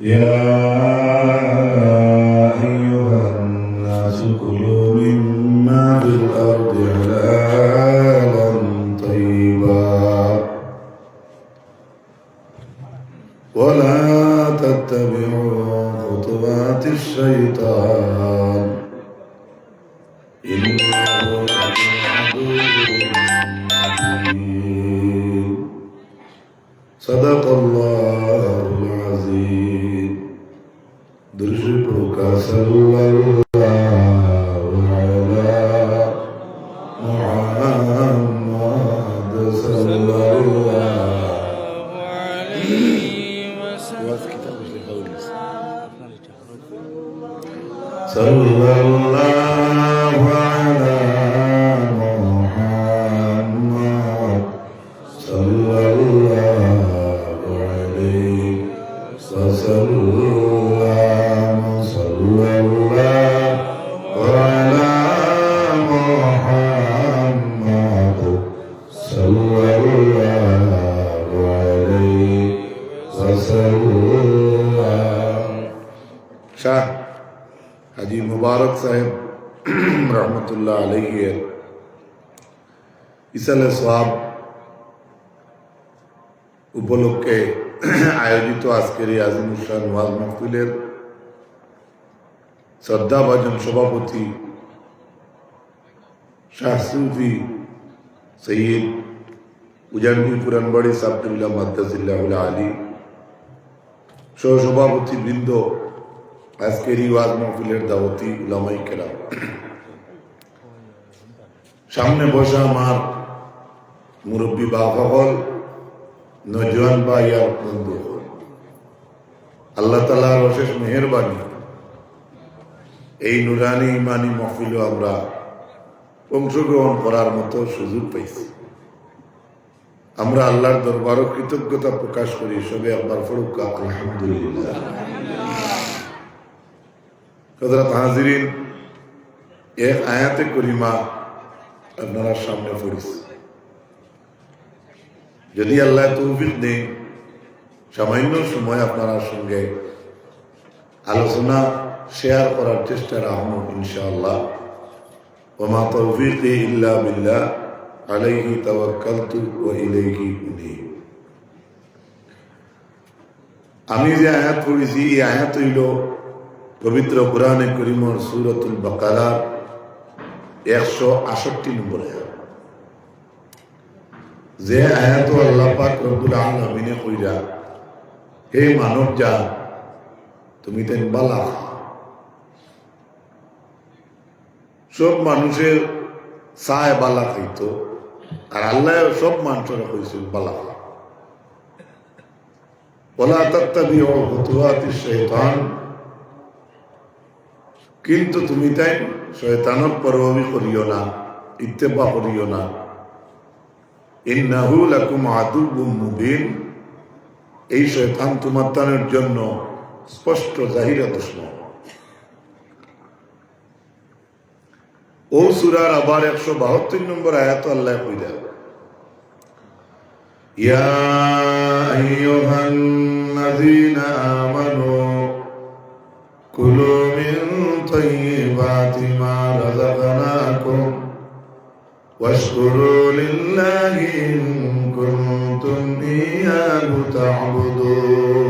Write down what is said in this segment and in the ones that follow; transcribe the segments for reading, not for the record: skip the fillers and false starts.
يا أيها الناس كلوا مما في الأرض حلالا طيبا ولا تتبعوا خطوات الشيطان إنه لكم عدو مبين صدق الله العظيم درشق صلى الله على محمد صلى الله عليه وسلم صلى الله على محمد صلى الله عليه وسلم صلى الله على محمد صلى الله عليه وسلم শাহ হাজী মুবারক সাহেব রহমতুল্লাহ আলাইহির ইসালে সোয়াব উপলক্ষে আয়োজিত আজকের এই আজিমুশান ওয়াজ মাহফিলের শ্রদ্ধাভাজন সভাপতি শাহ সুফি সৈয়দ উজানি পুরানবাড়ি সাবতুল্লাহ মাদ্দাজিল্লাহুল আলী সহসভাপতি বৃন্দ, আজকের এই ওয়াজ মাহফিলের দাওয়াতি উলামায়ে কেরাম, সামনে বসা আমার মুরব্বী বাবা, নজওয়ান ভাই আর বন্ধু, আল্লাহ তাআলার অশেষ মেহেরবানি এই নুরানি ইমানি মাহফিলও আমরা অংশগ্রহণ করার মতো সুযোগ পাইছি। আমরা আল্লাহর দরবারও কৃতজ্ঞতা প্রকাশ করি। সবে একবার ফরুক আলহামদুলিল্লাহ। হযরত হাজিরিন, এক আয়াতে করিমা আপনারা সামনে পড়েছি। যদি আল্লাহ তৌফিক দেন, সামান্য সময় আপনার সঙ্গে আলোচনা শেয়ার করার চেষ্টা রাখবো ইনশাআল্লাহ। ওমা তৌফিকি ইল্লা বিল্লাহ আলাইহি তাওয়াক্কালতু ওয়া ইলাইহি উনীব। আমি যে আয়াত পড়েছি, এই আয়াত হইল পবিত্র কুরআনে কারীমের সূরাতুল বাকারার 168 নম্বর আয়াত। যে আয়াত আল্লাহ পাক রব্বুল আলামিনে কইরা, হে মানব জাত, তুমি তেন বালা। সব মানুষের চায় বালা খাইতো, আর আল্লাহ সব মানুষের কইছিল বালা। ওয়ালা তাত্তাবিউ খুতুওয়াতিশ শাইতান, কিন্তু তুমি তাই শয়তানের পরোয়ারি করিও না, ইত্তেবা করিও না। ইন্নাহু লাকুম আদুউম মুবিন, এই শয়তান তোমার তানের জন্য স্পষ্ট জাহিরা দুশমন। ও সূরার আবার 172 নম্বর আয়াত আল্লাহ কইরা, ইয়া আইয়ুহান নাযিনা আমানু কুলু মিন তাইয়্যিবাতি মা রাযাকনাকুম ওয়াশকুরু লিল্লাহি ইন কুনতুম ইয়্যাহু তা'বুদুন।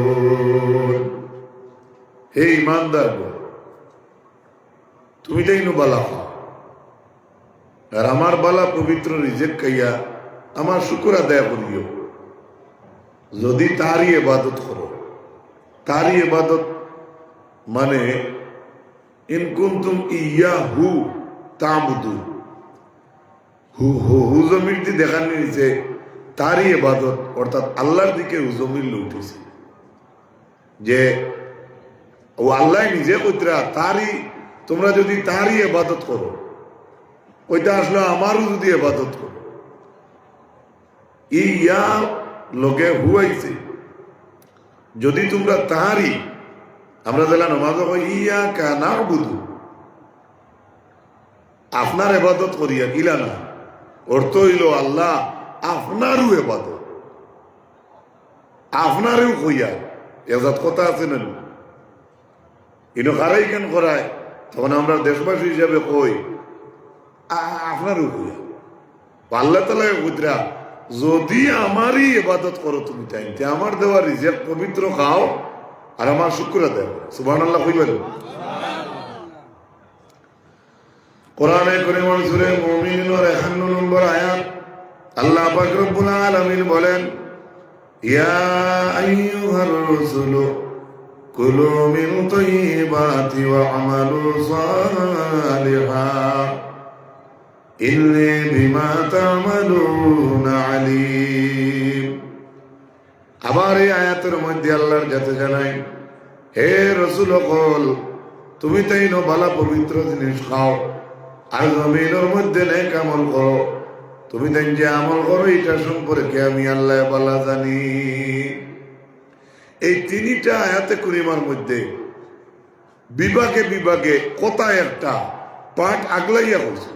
হে ঈমানদার, তুমি তাইনো বালা খাও, আর আমার বালা পবিত্র রিজিক খাইয়া আমার শুকর আদায় করিও। যদি তারই ইবাদত করো, তারই ইবাদত মানে ইন কুনতুম ইয়্যাহু তা'বুদুন। হুজমির দিয়ে দেখানো হয়েছে তারই ইবাদত, অর্থাৎ আল্লাহর দিকে হুজমির লুটেছে, যে ও আল্লাহ নিজে কইতরা তারই, তোমরা যদি তারই ইবাদত করো, ওইটা আসলে আমারও যদি ইবাদত করো। ইয়া লোকে হুয়াইছে, যদি তোমরা তারই, আমরা যারা নামাজ কই ইয়াকা না'বুদু, আপনার ইবাদত করিয়া কিলা না, অর্থ হইল আল্লাহ আপনারও ইবাদত, আপনারও কইয়া এজাত কথা আছে না, ইনো খারাই কেন করায়, তখন আমরা দেশবাসী হিসাবে কই আপনারও কইয়া আল্লাহ তালা বুঝরা যদি আমারই ইবাদত করো তুমি টাইমতে আমার দেওয়া রিজেক্ট পবিত্র খাও আর আমার শুক্র দেও। সুবহানাল্লাহ কইবেন। কোরআনে কারীমের সূরা মুমিনুনের 51 নম্বর আয়াত আল্লাহ পাক রব্বুল আলামিন বলেন, ইয়া আইয়ুহার রাসূলু কুলু মিন তাইয়্যিবাতি ওয়া আমালু সালিহান ইন্নী বিমা তা'মালুনা আলীম। আবার এই আয়াতের মধ্যে আল্লাহর যাতে জানাই, হে রাসূল কল তুমি তাই নো ভালো পবিত্র জিনিস খাও আর জমিনের মধ্যে নেক আমল করো, তুমি তাই যে আমল করো এটা সম্পর্কে আমি আল্লাহ ভালো জানি। এই তিনটা আয়াতে কারিমার মধ্যে বিভাগে বিভাগে কথা একটা পাঠ আগলাইয়া করছে।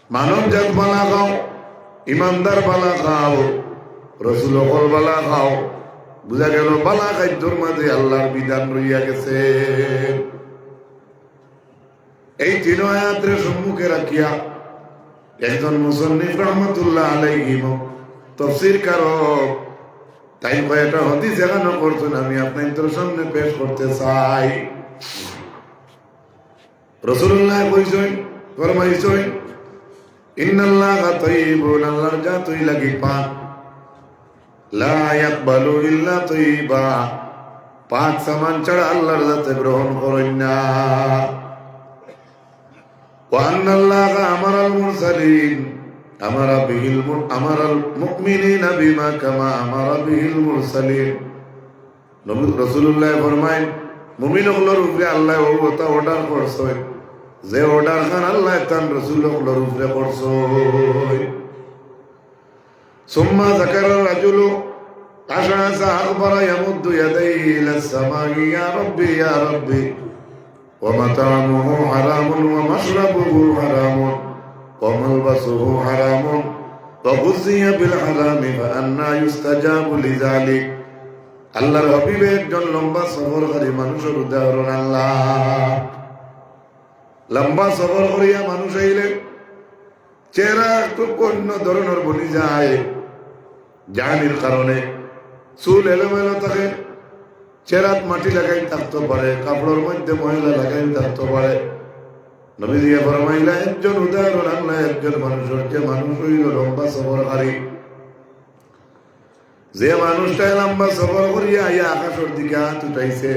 মানব জাত বালা খাও, ইমানদার বালা খাও, রসুল হল বালা খাও। বুঝা গেল বালা খাদ্যর মাঝে আল্লাহর বিধান রইয়া গেছে। এই তিন আয়াতের সম্মুখে রাখিয়া একজন মুসন্নিফ রহমতুল্লাহ আলাইহি তাফসীর কারক তাই কয়েকটা হাদিস এখানে করছেন, আমি আপনাদের সামনে পেশ করতে চাই। রাসূলুল্লাহ কইছেন, ফরমাইছেন, ইন্নাল্লাহা তাইয়্যিবুন, আল্লাহর জাতই লাগি পাক, লা ইয়াকবালু ইল্লা তাইয়্যিবা, পাক সামান ছাড়া আল্লাহর জাতে গ্রহণ করেন না। ওয়া আন্নাল্লাহা আমারাল মুরসালিন আমারাল মুমিনিনা বিমা কামা আমারা বিহিল মুরসালিন। নবী রাসূলুল্লাহ ফরমায়, মুমিনগুলোর উপরে আল্লাহ ও কথা অর্ডার করছেন যে অর্ডার খান আল্লাহ তান রাসূলুল্লাহর উপরে করছেন। সুম্মা যাকারা রাজুলু আশআসা আকবারা ইয়ামুদ্দু ইয়াদাইহি ইলাস সামাই, ইয়া রাব্বি ইয়া রাব্বি ওয়া মাতা'মুহু হারামুন ওয়া মাশরাবুহু হারামুন ওয়া মালবাসুহু হারামুন ওয়া গুযিয়া বিল হারামি ফাআন্না ইউস্তাজাবু লিযালিক। আল্লাহর হাবিবের একজন লম্বা সফরকারী মানুষের উদাহরণ আল্লাহ। লম্বা সফর করিয়া মানুষ আইলে চেহারা একটু অন্য ধরনের বনি যায়, জাহানির কারণে চুল এলোমেলো থাকে, চেহারাত মাটি লাগাই থাকতে পারে, কাপড়ের মধ্যে ময়লা লাগাই থাকতে পারে। নবী দিয়ে ফরমাইলা একজন উদাহরণ আল্লাহ একজন মানুষের, যে মানুষ হইল লম্বা সফরকারী, যে মানুষটা লম্বা সফর করিয়া আইয়া আকাশের দিকে হাত উঠাইছে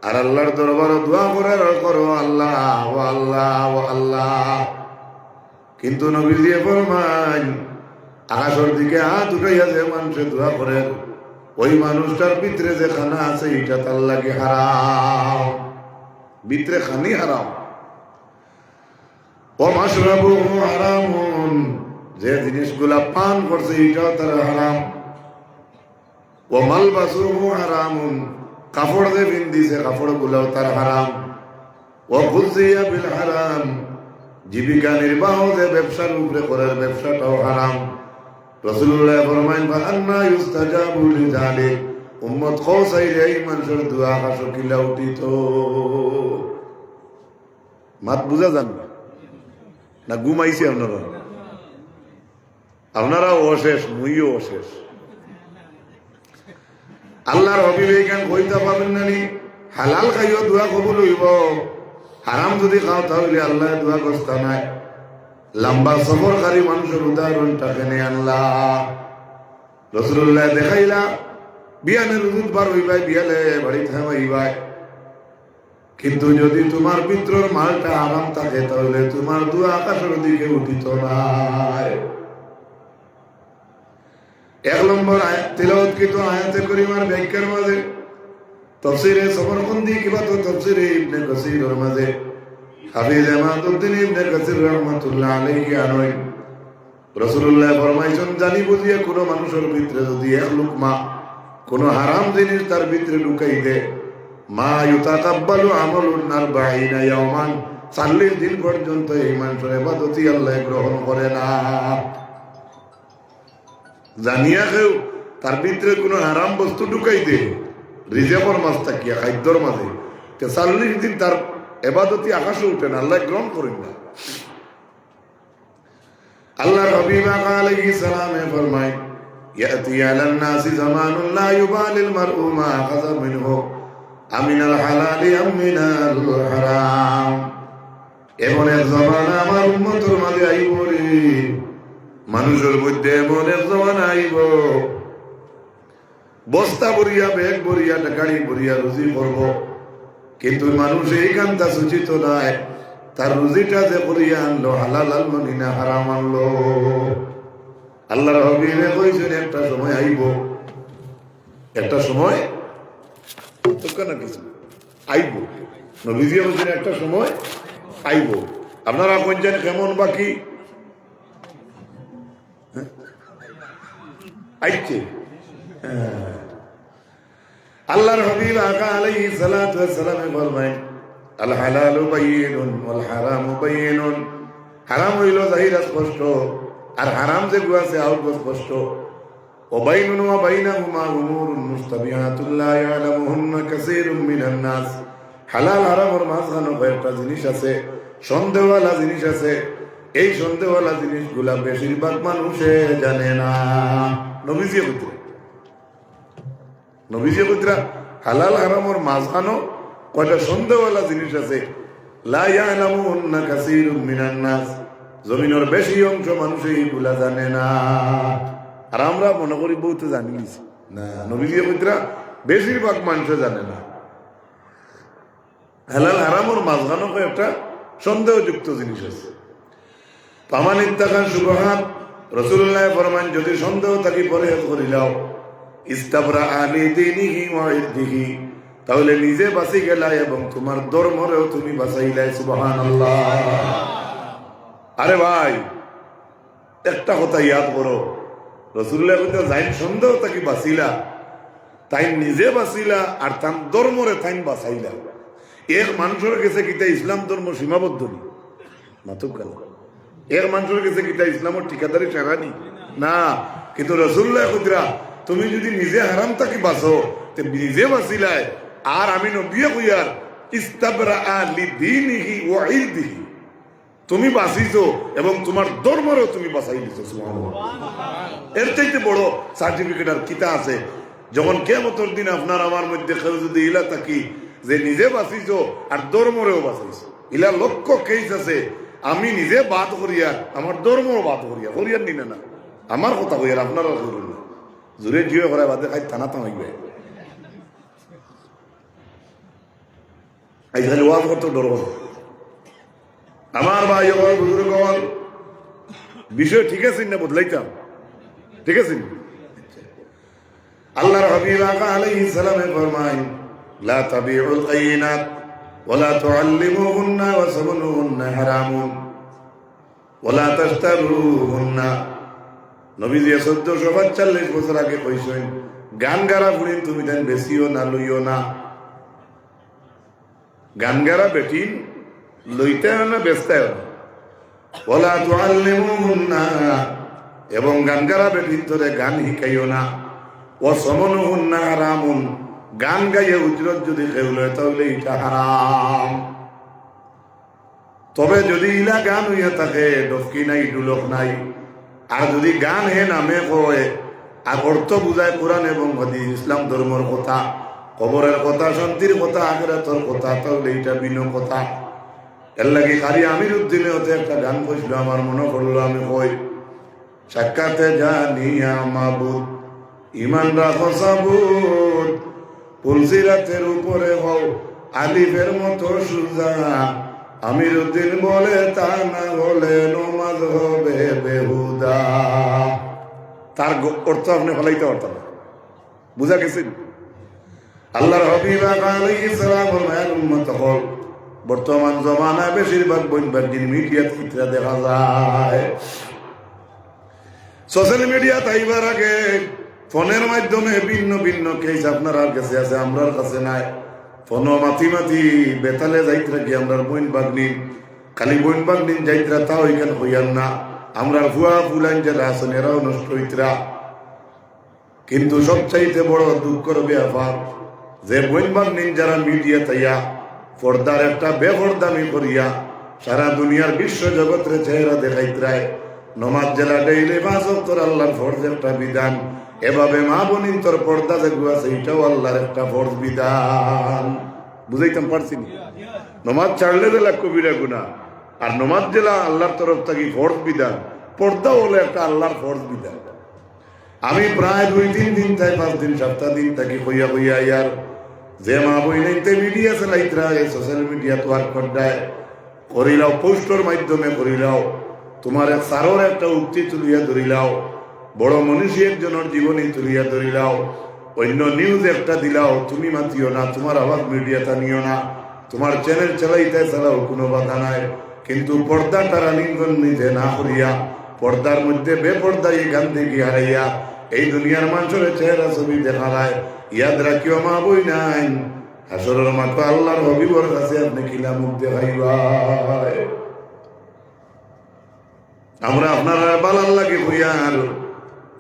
আর আল্লাহর দরবারে দোয়া করার করো আল্লাহ ও আল্লাহ ও আল্লাহ, কিন্তু নবী দিয়ে ফরমান আকাশের দিকে হাত উঠাইয়া যে মানুষে দোয়া করে ওই মানুষটার ভিতরে যে খানা আছে এটা তার লাগে হারাম, ভিতরে খানি হারাম। ও মাশরাবুহু হারামুন, যে জিনিসগুলা পান করছে এটাও তার হারাম। ও মালবাসুহু হারামুন, কাপড় যে পিন্দিছে কাপড় গুলাও তার হারাম। ও গুযিয়া বিল হারাম, জীবিকা নির্বাহ যে ব্যবসার উপরে করার ব্যবসাটাও হারাম। রাসূলুল্লাহ ফরমায়েন, ফাআন্না ইউস্তাজাবু লিযালিক, উম্মত খোসাইলে এই মানুষের দোয়া কাশকিলা উঠিত। মাত বুঝা যান না ঘুমাইছি আপনারা? আপনারাও অশেষ, মুইও অশেষ। আল্লাহর হাবিব এইখান কইতা পাবেন না নি হালাল খাইও দোয়া কবুল হইব, হারাম যদি খাও তাহলে আল্লাহ দোয়া করতে নাই। লম্বা সফরকারী মানুষের উদাহরণটা কেনে আল্লাহ। রাসূলুল্লাহ দেখাইলা বিয়ানে রুজুত বার হইবাই, বিয়ালে বাড়ি থামাইবাই, কিন্তু যদি তোমার পিত্রর মালটা হারাম থাকে তাহলে তোমার দোয়া আকাশের দিকে উঠিত নাই। এক নম্বর তিলাওয়াতকৃত আয়াতে কারিমার ব্যাখ্যার মাঝে তাফসীরে সমরকন্দি কিংবা তো তাফসীরে ইবনে কাসীরের মাঝে হাফিজ ইমাদউদ্দিন ইবনে কাসীর রাহমাতুল্লাহ আলাইহি আনয় রাসূলুল্লাহ ফরমাইছেন, জানি বুঝিয়া কোন মানুষের ভিতরে যদি এক লুকমা কোন হারাম জিনিস তার ভিতরে ঢুকাই দে, মা ইউতাকাব্বালু আমালুন 40 ইয়াওমান, 40 দিন পর্যন্ত এই মানুষের ইবাদতই আল্লাহ গ্রহণ করে না। জানিয়া কেউ তার ভিতরে কোনো হারাম বস্তু ঢুকাই দে রিজার্ভর মাছ থাকিয়া খাদ্যর মাঝে, 40 দিন তার ইবাদতি আকাশে উঠে না, আল্লাহ গ্রহণ করেন না। আল্লাহ হাবিব আলাইহিস সালামে ফরমায় ইয়াতি আলান নাসি জামানুন লা ইউবালিল মারউ মা আখাযা মিনহু আমিনাল হালালি আমিনাল হারাম। এমন এক জামানা আমার উম্মতের মাঝে আইব রে, মানুষের মধ্যে এমন এক জামানা আইব বস্তা ভরিয়া ব্যাগ ভরিয়া গাড়ি ভরিয়া রুজি করব, কিন্তু মানুষ এইখানটা সূচিত নয় তার রুজিটা যে করিয়া আনলো হালাল আনলো না হারাম আনলো। আল্লাহর হাবিবে কইছেন একটা সময় আইব, একটা সময় তো কেন কিছু আইব, নবীজি বলছেন একটা সময় আইব। আপনারা কোনছেন কেমন বাকি আইছে? আল্লাহর হাবিব আকা আলাইহিস সালাতু ওয়াস সালাম ফরমায় আল হালালু বাইয়িনুন ওয়াল হারামু বাইয়িনুন। হারাম হইল জাহির স্পষ্ট, আর হারাম যে আছে আউট স্পষ্ট। ওয়া বাইনুন ওয়া বাইনাহুমা উমুরুন মুস্তাবিহাতুন লা ইয়ালামুহুন্না কাসীরুম মিনান নাস। হালাল হারামের মাঝখানে কয়েকটা জিনিস আছে, সন্দেহওয়ালা জিনিস আছে। এই সন্দেহওয়ালা জিনিসগুলা বেশিরভাগ মানুষে জানে না। নবীজি কইতরা হালাল হারামের মাঝখানে কয়টা সন্দেহওয়ালা জিনিস আছে, লা ইয়ালামুহুন্না কাসীরুম মিনান নাস। জমিনের বেশি অংশ মানুষ এইগুলা জানে না। আর আমরা মনে করি বহুত জানি না, নবীজি কইতরা বেশিরভাগ মানুষে জানে না। হালাল হারামের মাঝখানে কয়েকটা সন্দেহযুক্ত জিনিস আছে। ফামান ইত্তাকা শুবহাত, রাসূলুল্লাহ ফরমান যদি সন্দেহ থাকি পরহেজ করিলাও, ইস্তাবরা আলি দীনিহি ওয়া ইরদিহি, তাহলে নিজে বাঁচি গেলা এবং তোমার ধর্মরেও তুমি বাঁচাইলাই। সুবহানাল্লাহ। আরে ভাই একটা কথা ইয়াদ করো, রাসূলুল্লাহ কইতে যাই সন্দেহ থাকি বাঁচিলা, তাই নিজে বাঁচিলা আর তার ধর্মরে তাই বাঁচাইলা। এক মানুষের কাছে কিতা ইসলাম ধর্ম সীমাবদ্ধ নি মাতুক গেল, এক মানুষের কাছে কিতা ইসলামের ঠিকাদারি ঠেকানি না। কিন্তু রাসূলুল্লাহ কইতরা তুমি যদি নিজে হারাম থাকি বাঁচো, নিজে বাঁচিলাই আর আমি নবিয়ে কইয়ার ইস্তাবরা লিদীনিহি ওয়া ইরদিহি, তুমি বাঁচিছো এবং তোমার ধর্মরেও তুমি বাঁচাই দিছো। সুবহানাল্লাহ। এর চাইতে বড় সার্টিফিকেট আর কিতা আছে? যখন কিয়ামতের দিন আপনার আমার মধ্যে কেউ যদি ইলা থাকি যে নিজে বাঁচিছো আর ধর্মরেও বাঁচাইছো, ইলা লক্ষ কেস আছে। আমি নিজে বাদ করিয়া আমার ধর্মও বাদ করিয়া করিয়ার নিনে না, আমার কথা কইয়ার আপনারা করুন না। জোরে জিও করা বাদে খাই টানা টানাইবে। এই খালি ওয়াজ করতে ডর আমার ভাই বুজুর্গ বিষয় ঠিক আছে না, বদলাইতাম ঠিক আছে। আল্লাহর হাবিব আলাইহিস সালামে ফরমায় লা তাবিউল কায়িনাত ওয়ালা তুআল্লিমুহুন্না ওয়া সামনুহুন্না হারামুন ওয়ালা তাশতারুহুন্না। নবীজি 1445 বছর আগে কইছেন গান গারা বুড়ি তুমি দেন বেশিও না লইও না। গান গারা বেটিন লইতে না বেচতে না। ওয়ালা তুআল্লিমুহুন্না, এবং গান গারা বেটিন তোরে গান শিখাইও না। ওয়া সামনুহুন্না হারামুন, গান গাইয়ে উজরত যদি কেউ লয় তাহলে এটা হারাম। তবে যদি ইলা গান হইয়া থাকে, ডফকি নাই ডুলক নাই, আর যদি গান হে নামে কয় আর অর্থ বুঝায় কোরআন এবং হাদিস ইসলাম ধর্মের কথা, কবরের কথা, শান্তির কথা, আখিরাতের কথা, তাহলে এটা ভিন্ন কথা। এর লাগে খালি আমির উদ্দিনে হতে একটা গান কইছিল, আমার মনে করলো আমি কই সাক্ষাতে জানিয়া মাবুদ ইমান রাখো সাবুদ, পুলসিরাতের উপরে হও আলিফের মতো সুজা। আমির উদ্দিন বলে তা না হলে নমাজ হবে বেহুদা। তার অর্থ আপনি ফলাইতে পারতেন না, বুঝা গেছেন? আল্লাহর হাবিব আলাইহিস সালামের মায়ের উম্মত হল বর্তমান জমানায় বেশিরভাগ বইনবাগির মিডিয়াত চিত্রা দেখা যায়। সোশ্যাল মিডিয়া তাইবার আগে ফোনের মাধ্যমে ভিন্ন ভিন্ন কেস আপনার কাছে আছে, আমরার কাছে নাই। ফোন মাথি মাথি বেতালে যাইতরা কি আমরা বইন বাগনিন, খালি বইন বাগনিন যাইতরা তাও এখানে হইয়ান না, আমরা ভুয়া ফুলাইন যারা আছেন এরাও নষ্ট হইতরা। কিন্তু সবচাইতে বড় দুঃখের ব্যাপার যে বইন বাগনিন যারা মিডিয়া তাইয়া পর্দার একটা বেপরদামি করিয়া সারা দুনিয়ার বিশ্ব জগতের চেহারা দেখাইত্রায় নমাজ জেলা ডেইলি 5 ওয়াক্ত আল্লাহর ফরজ একটা বিধান। এভাবে মা বোনিন তোর পর্দা যেগুলো আছে এটাও আল্লাহর একটা ফরজ বিধান। বুঝাইতাম পারছি না? নমাজ ছাড়লে জেলা কবিরা গুনাহ, আর নমাজ জেলা আল্লাহর তরফ থেকে ফরজ বিধান। পর্দা হলো একটা আল্লাহর ফরজ বিধান। আমি প্রায় 2-3 দিন তাই 5 দিন 7 দিন থাকি হইয়া হইয়া ইয়ার যে মা বই নাইতে মিডিয়া চালাইতরা সোশ্যাল মিডিয়া তো আর করডায় করিলাও, পোস্টর মাধ্যমে করিলাও, তোমার এক সারর একটা উক্তি তুলিয়া ধরিলাও, বড় মনীষী একজনের জীবনী তুলিয়া ধরিলাও, অন্য নিউজ একটা দিলাও, তুমি মাতিও না, তোমার আওয়াজ মিডিয়াটা নিও না, তোমার চ্যানেল চালাইতে চালাও, কোনো বাধা নাই। কিন্তু পর্দাটা রানিংগণ নিতে না করিয়া পর্দার মধ্যে বেপর্দাই গান দেখি হারাইয়া এই দুনিয়ার মানুষের চেহারা ছবি দেখালায়। ইয়াদ রাখিও মা বই নাই, হাসরের মাঠে আল্লাহর হবিবর কাছে আপনি কিলা মুখ দেখাইবাই। আমরা আপনারা বালার লাগে হইয়া আর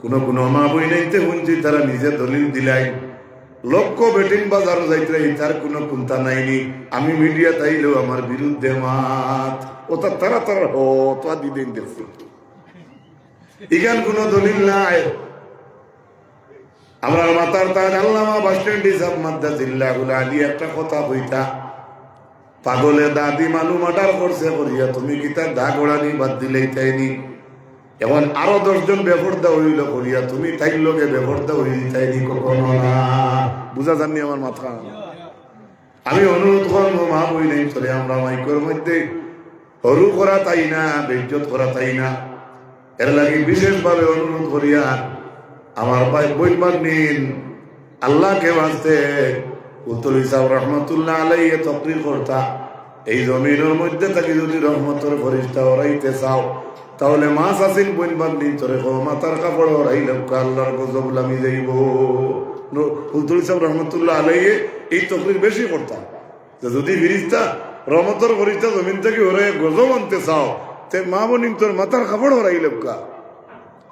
কোন মা বই নাইতে শুনছি তারা নিজে দলিল দিলাই লক্ষ বেটিং বাজার যাইতে তার কোনো কুন্তা নাইনি। আমি মিডিয়া তাইলেও আমার বিরুদ্ধে মাত ওটা তারা তারা তো দিদিন দেখছি ইগান কোনো দলিল নাই। আমরা মাতার তাজ আল্লামা বাস স্ট্যান্ড হিসাব মাদ্দা জিল্লা গুলা আলি একটা কথা হইতা পাগলে দাদি মানু মার্ডার করছে করিয়া তুমি কি তার দা গোড়ানি বাদ দিলেই তাইনি। এখন আরো 10 জন বেপর্দা হইল করিয়া তুমি তাই লোকে বেপর্দা হইল তাইনি কখনো না। বুঝা জাননি আমার মাথা। আমি অনুরোধ করবো মা বই নাই চলে আমরা মাইকর মধ্যে হরু করা তাই না, বেজ্জত করা তাই না। এর লাগে বিশেষভাবে অনুরোধ করিয়া আমার ভাই বইমান নিন আল্লাহকে বাঁচতে উত্তর হিসাব রহমতুল্লাহ আলাইহি তকরির করতা এই জমিনের মধ্যে থাকি যদি রহমতের ফরিস্তা ওরাইতে চাও তাহলে মাছ আসিন বইমান নিন তোরে মাথার কাপড় ওরাই লোক আল্লাহর গজব লামি যাইব। উত্তর হিসাব রহমতুল্লাহ আলাইহি এই তকরির বেশি করতা যদি ফিরিস্তা রহমতের ফরিস্তা জমিন থেকে ওরাই গজব আনতে চাও তে মা বনিন তোর মাথার কাপড় ওরাই লোকা।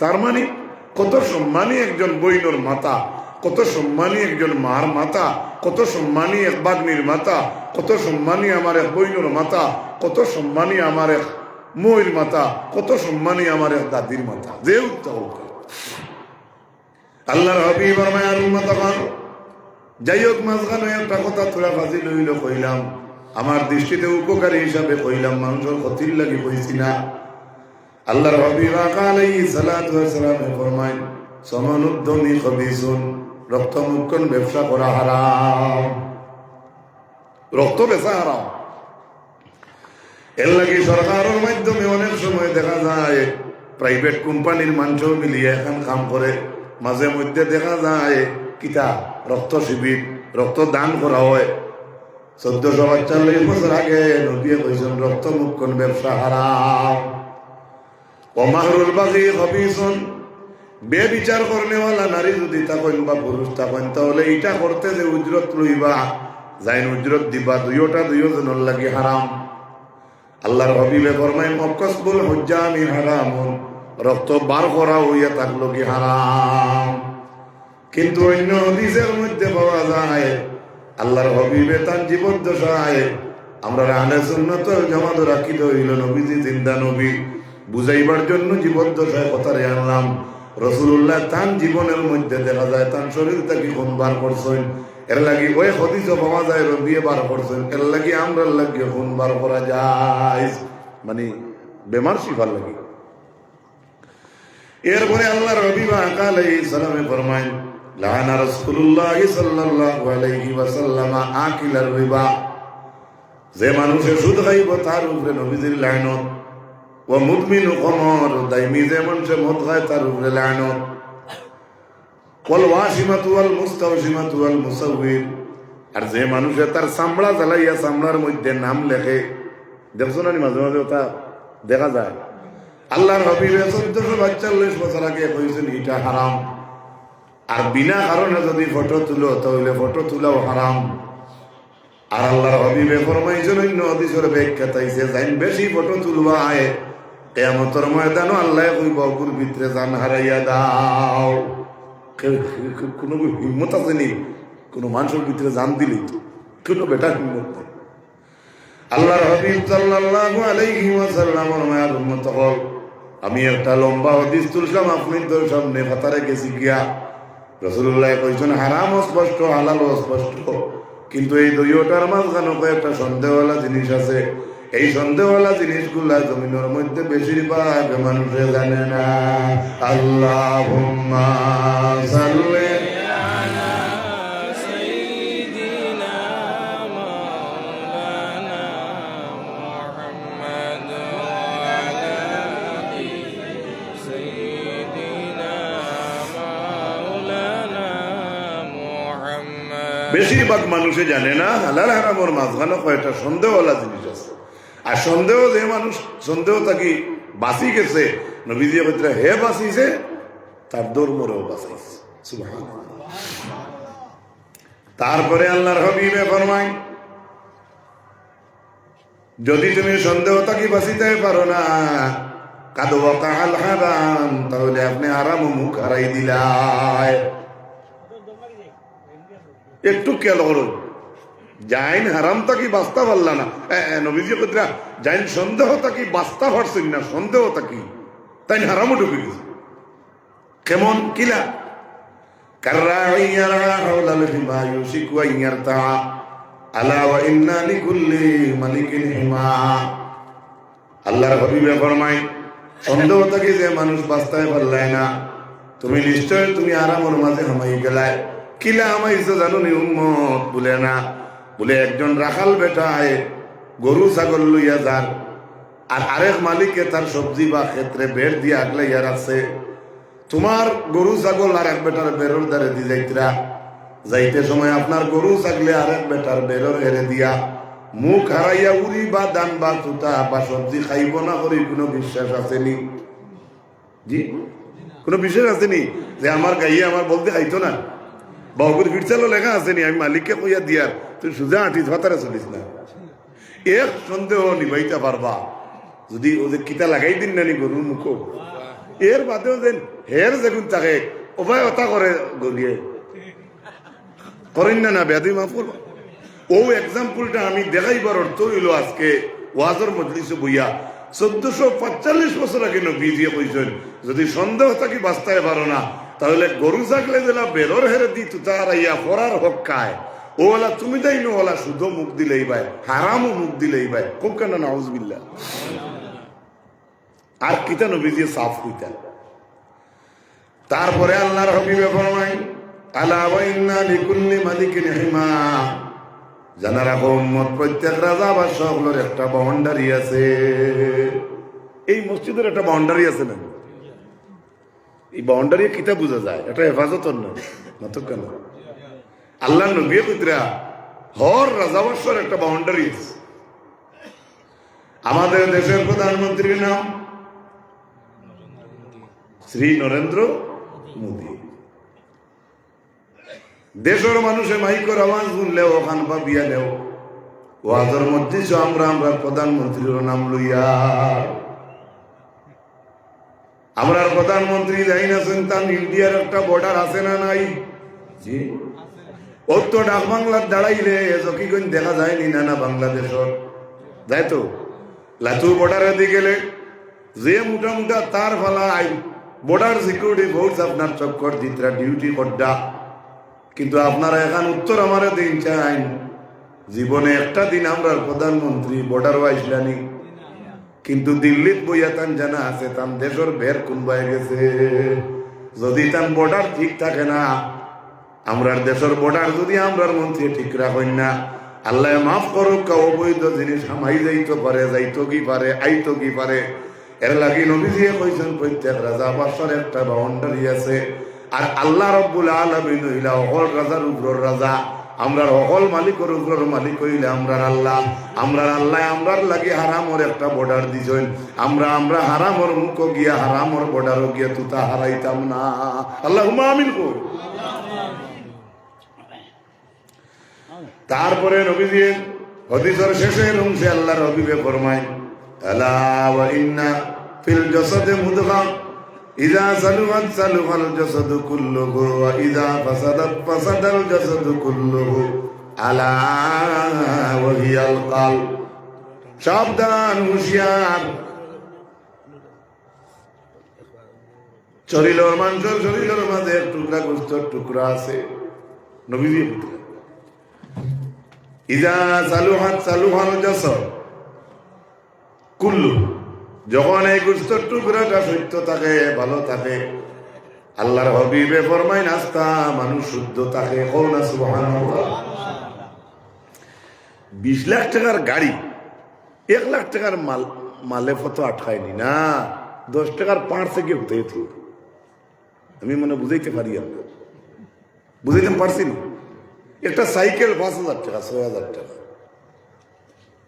তার মানে কত সম্মানী একজন বইনর মাতা, কত সম্মানী একজন মার মাতা, কত সম্মানী এক বাগ্নির মাতা, কত সম্মানী আমার এক বইনর মাতা, কত সম্মানী আমার এক মইর মাতা, কত সম্মানী আমার এক দাদির মাতা। যে উত্তর আল্লাহর হাবিব আর মায়ার মাতা খান। যাই হোক মাঝখানে একটা কথা তোরা ফাজিল হইল কইলাম, আমার দৃষ্টিতে উপকারী হিসাবে কইলাম, মানুষের ক্ষতির লাগি কইছি না। আল্লাহর হাবিব আলাইহিস সালাতু ওয়াস সালাম ফরমায় সমানুদ্দমি খবিসুন, রক্ত মুক্কন ব্যবসা করা হারাম, রক্ত বেচা হারাম। এর লাগি সরকারের মাধ্যমে অনেক সময় দেখা যায় প্রাইভেট কোম্পানির মানুষ মিলিয়ে এখন কাম করে, মাঝে মধ্যে দেখা যায় কিতা রক্ত শিবির রক্ত দান করা হয়। 1445 বছর আগে নবী কইছেন রক্ত মুক্কন ব্যবসা হারাম। অমাহরুল বাগি খবিসুন, বেবিচার করনেওয়ালা নারী যদি থাকেন বা পুরুষ থাকেন তাহলে এটা করতে যে উজরত লইবা যাইন উজরত দিবা দুইজনের লাগি হারাম। আল্লাহর হাবিবে ফরমায় মকসবুল হুজ্জামি হারামুন, রক্ত বার করা হইয়া থাকলো কি হারাম। কিন্তু অন্য হাদিসের মধ্যে পাওয়া যায় আল্লাহর হাবিবে তার জীবন দশায় আমরা আহলে সুন্নাত ওয়াল জামাত রাখিত হইল নবীজি জিন্দা নবী বুঝাইবার জন্য জীবন দশায় কথা রে আনলাম। রাসূলুল্লাহ তার জীবনের মধ্যে দেখা যায় তার শরীর থেকে খুন বার করছেন, এর লাগি ওই হাদিসও পাওয়া যায় রবিয়ে বার করছেন, এর লাগি আমরা লাগি খুন বার করা যায় মানে বেমার শিফার লাগি। এরপরে আল্লাহর হাবিব আলাইহিস সালামে ফরমায় লানা রাসূলুল্লাহ সাল্লাল্লাহু আলাইহি ওয়াসাল্লাম আকিলার রিবা, যে মানুষে সুদ খাইব তার উপরে নবীজির লানত। ও মুদমিনু খমর, দাইমি যে মানুষে মদ খায় তার উপরে লানত। ওয়াল ওয়াশিমাতু ওয়াল মুস্তাওশিমাতু ওয়াল মুসাউবির, আর যে মানুষে তার চামড়া জ্বালাইয়া চামড়ার মধ্যে নাম লেখে, দেখছো না মাঝে মাঝে ওটা দেখা যায়। আল্লাহর হাবিবে 1442 বছর আগে কইছেন এটা হারাম। আর বিনা কারণে যদি ফটো তুলো তাহলে ফটো তুলাও হারাম। আর আল্লাহর হাবিবে ফরমাইছেন অন্য হাদিসের ব্যাখ্যা তাইছে যাইন বেশি ফটো তুলবা আয় কিয়ামতের ময়দানে আল্লাহ কইব বুর ভিতরে জান হারাইয়া দাও। কোনো হিম্মত আছে নি কোনো মানুষের ভিতরে জান দিলি তো কোনো বেটার হিম্মত নেই। আল্লাহর হাবিব সাল্লাল্লাহু আলাইহি ওয়াসাল্লামের মায়ার উম্মত হল, আমি একটা লম্বা হাদিস তুললাম আপনাদের সামনে, ফাতারে গেছি গিয়া রাসূলুল্লাহ কইছেন হারাম স্পষ্ট, হালাল স্পষ্ট, কিন্তু এই দুইটার মাঝখানে একটা সন্দেহওয়ালা জিনিস আছে। এই সন্দেহওয়ালা জিনিসগুলা জমিনের মধ্যে বেশিরভাগ মানুষে জানে না। আল্লাহুম্মা সাল্লি বেশিরভাগ মানুষে জানে না হালাল হারামের মাঝখানে কয়েকটা সন্দেহওয়ালা জিনিস আছে। আর সন্দেহ যে মানুষ সন্দেহ থাকি বাঁচি গেছে, নবীজি কইরা হে বাঁচিছে তার ধর্মরেও বাঁচাইছে। সুবহানাল্লাহ। তারপরে আল্লাহর হাবিবে ফরমায় যদি তুমি সন্দেহ থাকি বাঁচিতে পারো না, কাদ ওয়াকাল হারাম, তাহলে আপনি হারাম মুখ হারাই দিলাই। একটু খেয়াল করুন, জাইন হারাম তাকি বাস্তা পারলা না, নবীজি কইরা জাইন সন্দেহ তাকি বাস্তা পারছেন না, সন্দেহ তাকি তাই হারামও ঢুকে গেছে। কেমন কিলা কাররাই ইয়ারা হাওলাল হিমা ইউশিকু আন ইয়ারতা আলা ওয়া ইন্না লিকুল্লি মালিকিন হিমা। আল্লাহর হাবিবে ফরমায় সন্দেহ তাকি যে মানুষ বাস্তায় পারলাই না, তুমি নিশ্চয় তুমি আরামের মাঝে হামাই গেলায়। কিলা আমাইছো জানো নি উম্মত? বলে না, বলে একজন রাখাল বেটায় গরু ছাগল লইয়া যার, আর আরেক মালিকে তার সবজি বা ক্ষেত্রে বের দিয়ে আগলাইয়া রাখছে। তোমার গরু ছাগল আর এক বেটার বেরোর দ্বারে দি যাইতরা, যাইতে সময় আপনার গরু ছাগলে আরেক বেটার বেরোর হেরে দিয়া মুখ হারাইয়া উড়ি বা দান বা তুতা বা সবজি খাইব না করি কোনো বিশ্বাস আসেনি? জি, কোনো বিশ্বাস আসেনি যে আমার গাইয়ে আমার বলতে খাইতো না? বাবুর ফিরচালো লেখা আসেনি আমি মালিককে কইয়া দিয়ার তুই সুজা আঁটি ভাতারে চলিস না। এক সন্দেহ নিবাইতে পারবা যদি ও যে কিতা লাগাই দিন নানি গরুর মুখো, এর বাদেও যেন হের যেগুন থাকে ওভাবে ওটা করে গলিয়ে করেন না, না বেয়াদি মাফ করবা। ও এক্সাম্পলটা আমি দেখাইবার অর্থ হইল আজকে ওয়াজর মজলিসে বইয়া 1445 বছর আগে নবীজি কইছেন যদি সন্দেহ থাকি বাস্তায় পারো না, তাহলে গরু থাকলে যেটা বেরোর হেরে দি তুতার আইয়া পড়ার হক খায়, ওলা তুমি তাই নো ওলা শুধু মুখ দিলেই ভাই, হারামও মুখ দিলেই ভাই, খুব কেন নাউজুবিল্লাহ। আর কিতা নবীজি সাফ কইতা। তারপরে আল্লাহর হাবিবে ফরমায় আলা ওয়া ইন্না লিকুল্লি মালিকিন হিমা, জানা রাখো উম্মত প্রত্যেক রাজা বা সকলের একটা বাউন্ডারি আছে। এই মসজিদের একটা বাউন্ডারি আছে না? এই বাউন্ডারি কিতা বোঝা যায়? এটা হেফাজতর না তো কেন? আল্লাহ নবী কইরা হর রাজাবর্ষর একটা বাউন্ডারি আছে। আমাদের দেশের প্রধানমন্ত্রীর নাম শ্রী নরেন্দ্র মোদী। দেশের মানুষে মাইকের আওয়াজ শুনলে ওখান বা বিয়া নেও ওয়াজের মধ্যে আমরা প্রধানমন্ত্রীর নাম লইয়া আমরা প্রধানমন্ত্রী যাই না শুনতাম ইন্ডিয়ার একটা বর্ডার আছে না নাই? জি, ও তো ডাক বাংলার দাঁড়াইলে জকিগঞ্জ দেখা যায়নি না? না বাংলাদেশের যাই তো লাচু বর্ডারে দিয়ে গেলে যে মোটা মোটা তার ফালাই বর্ডার সিকিউরিটি ফোর্স আপনার চক্কর দিতরা ডিউটি করডা, কিন্তু আপনারা এখন উত্তর আমার দিন চাই জীবনে একটা দিন আমরা প্রধানমন্ত্রী বর্ডার আইসলানি, কিন্তু দিল্লিত বইয়া তান জানা আছে তান দেশের বের কোনবাই গেছে। যদি তান বর্ডার ঠিক থাকে না, আমরার দেশের বর্ডার যদি আমরার মন্ত্রী ঠিক রাখেন না, আল্লাহ মাফ করুক, অবৈধ জিনিস হামাই যাইতে পারে, যাইতো কি পারে, আইতো কি পারে। এর লাগি নবীজি কইছেন প্রত্যেক রাজা বাদশার একটা বাউন্ডারি আছে। আর আল্লাহ রব্বুল আলামিন হইলা অকল রাজার উপর রাজা, আমরার অকল মালিকের উপর মালিক হইলে আমরার আল্লাহ। আমরার লাগি হারামর একটা বর্ডার দিছেন। আমরা হারামর মুখ গিয়া হারামর বর্ডারও গিয়া তুতা হারাইতাম না। আল্লাহুম্মা আমিন কো। তারপরে নবীজি হাদিসের শেষের অংশে আল্লাহর হাবিবে ফরমায় আলা ওয়া ইন্না ফিল জাসাদি মুদগা ইযা সালুহাত সালুহাল জাসাদু কুল্লুহু ওয়া ইযা ফাসাদাত ফাসাদাল জাসাদু কুল্লুহু আলা ওয়া হিয়াল কলব। সাবধান, হুঁশিয়ার। শরীরের মানুষের শরীরের মাঝে এক টুকরা গোস্তর টুকরা আছে। নবীজি ইজা সালুহাত সালুহাল জাসদ কুল্লু, যখন এই গোস্তর টুকরাটা সত্য থাকে, ভালো থাকে, আল্লাহর হাবিবে ফরমায় নাস্তা মানুষ শুদ্ধ থাকে। কওনা সুবহানাল্লাহ। 20 লাখ টাকার গাড়ি 1 লাখ টাকার মালে ফত আটকায়নি না, 10 টাকার পাঁড় থেকে উঠে। আমি মনে বুঝাইতে পারি, আপনার বুঝাইতে পারছি না। একটা সাইকেল 5,000 টাকা, 6,000 টাকা।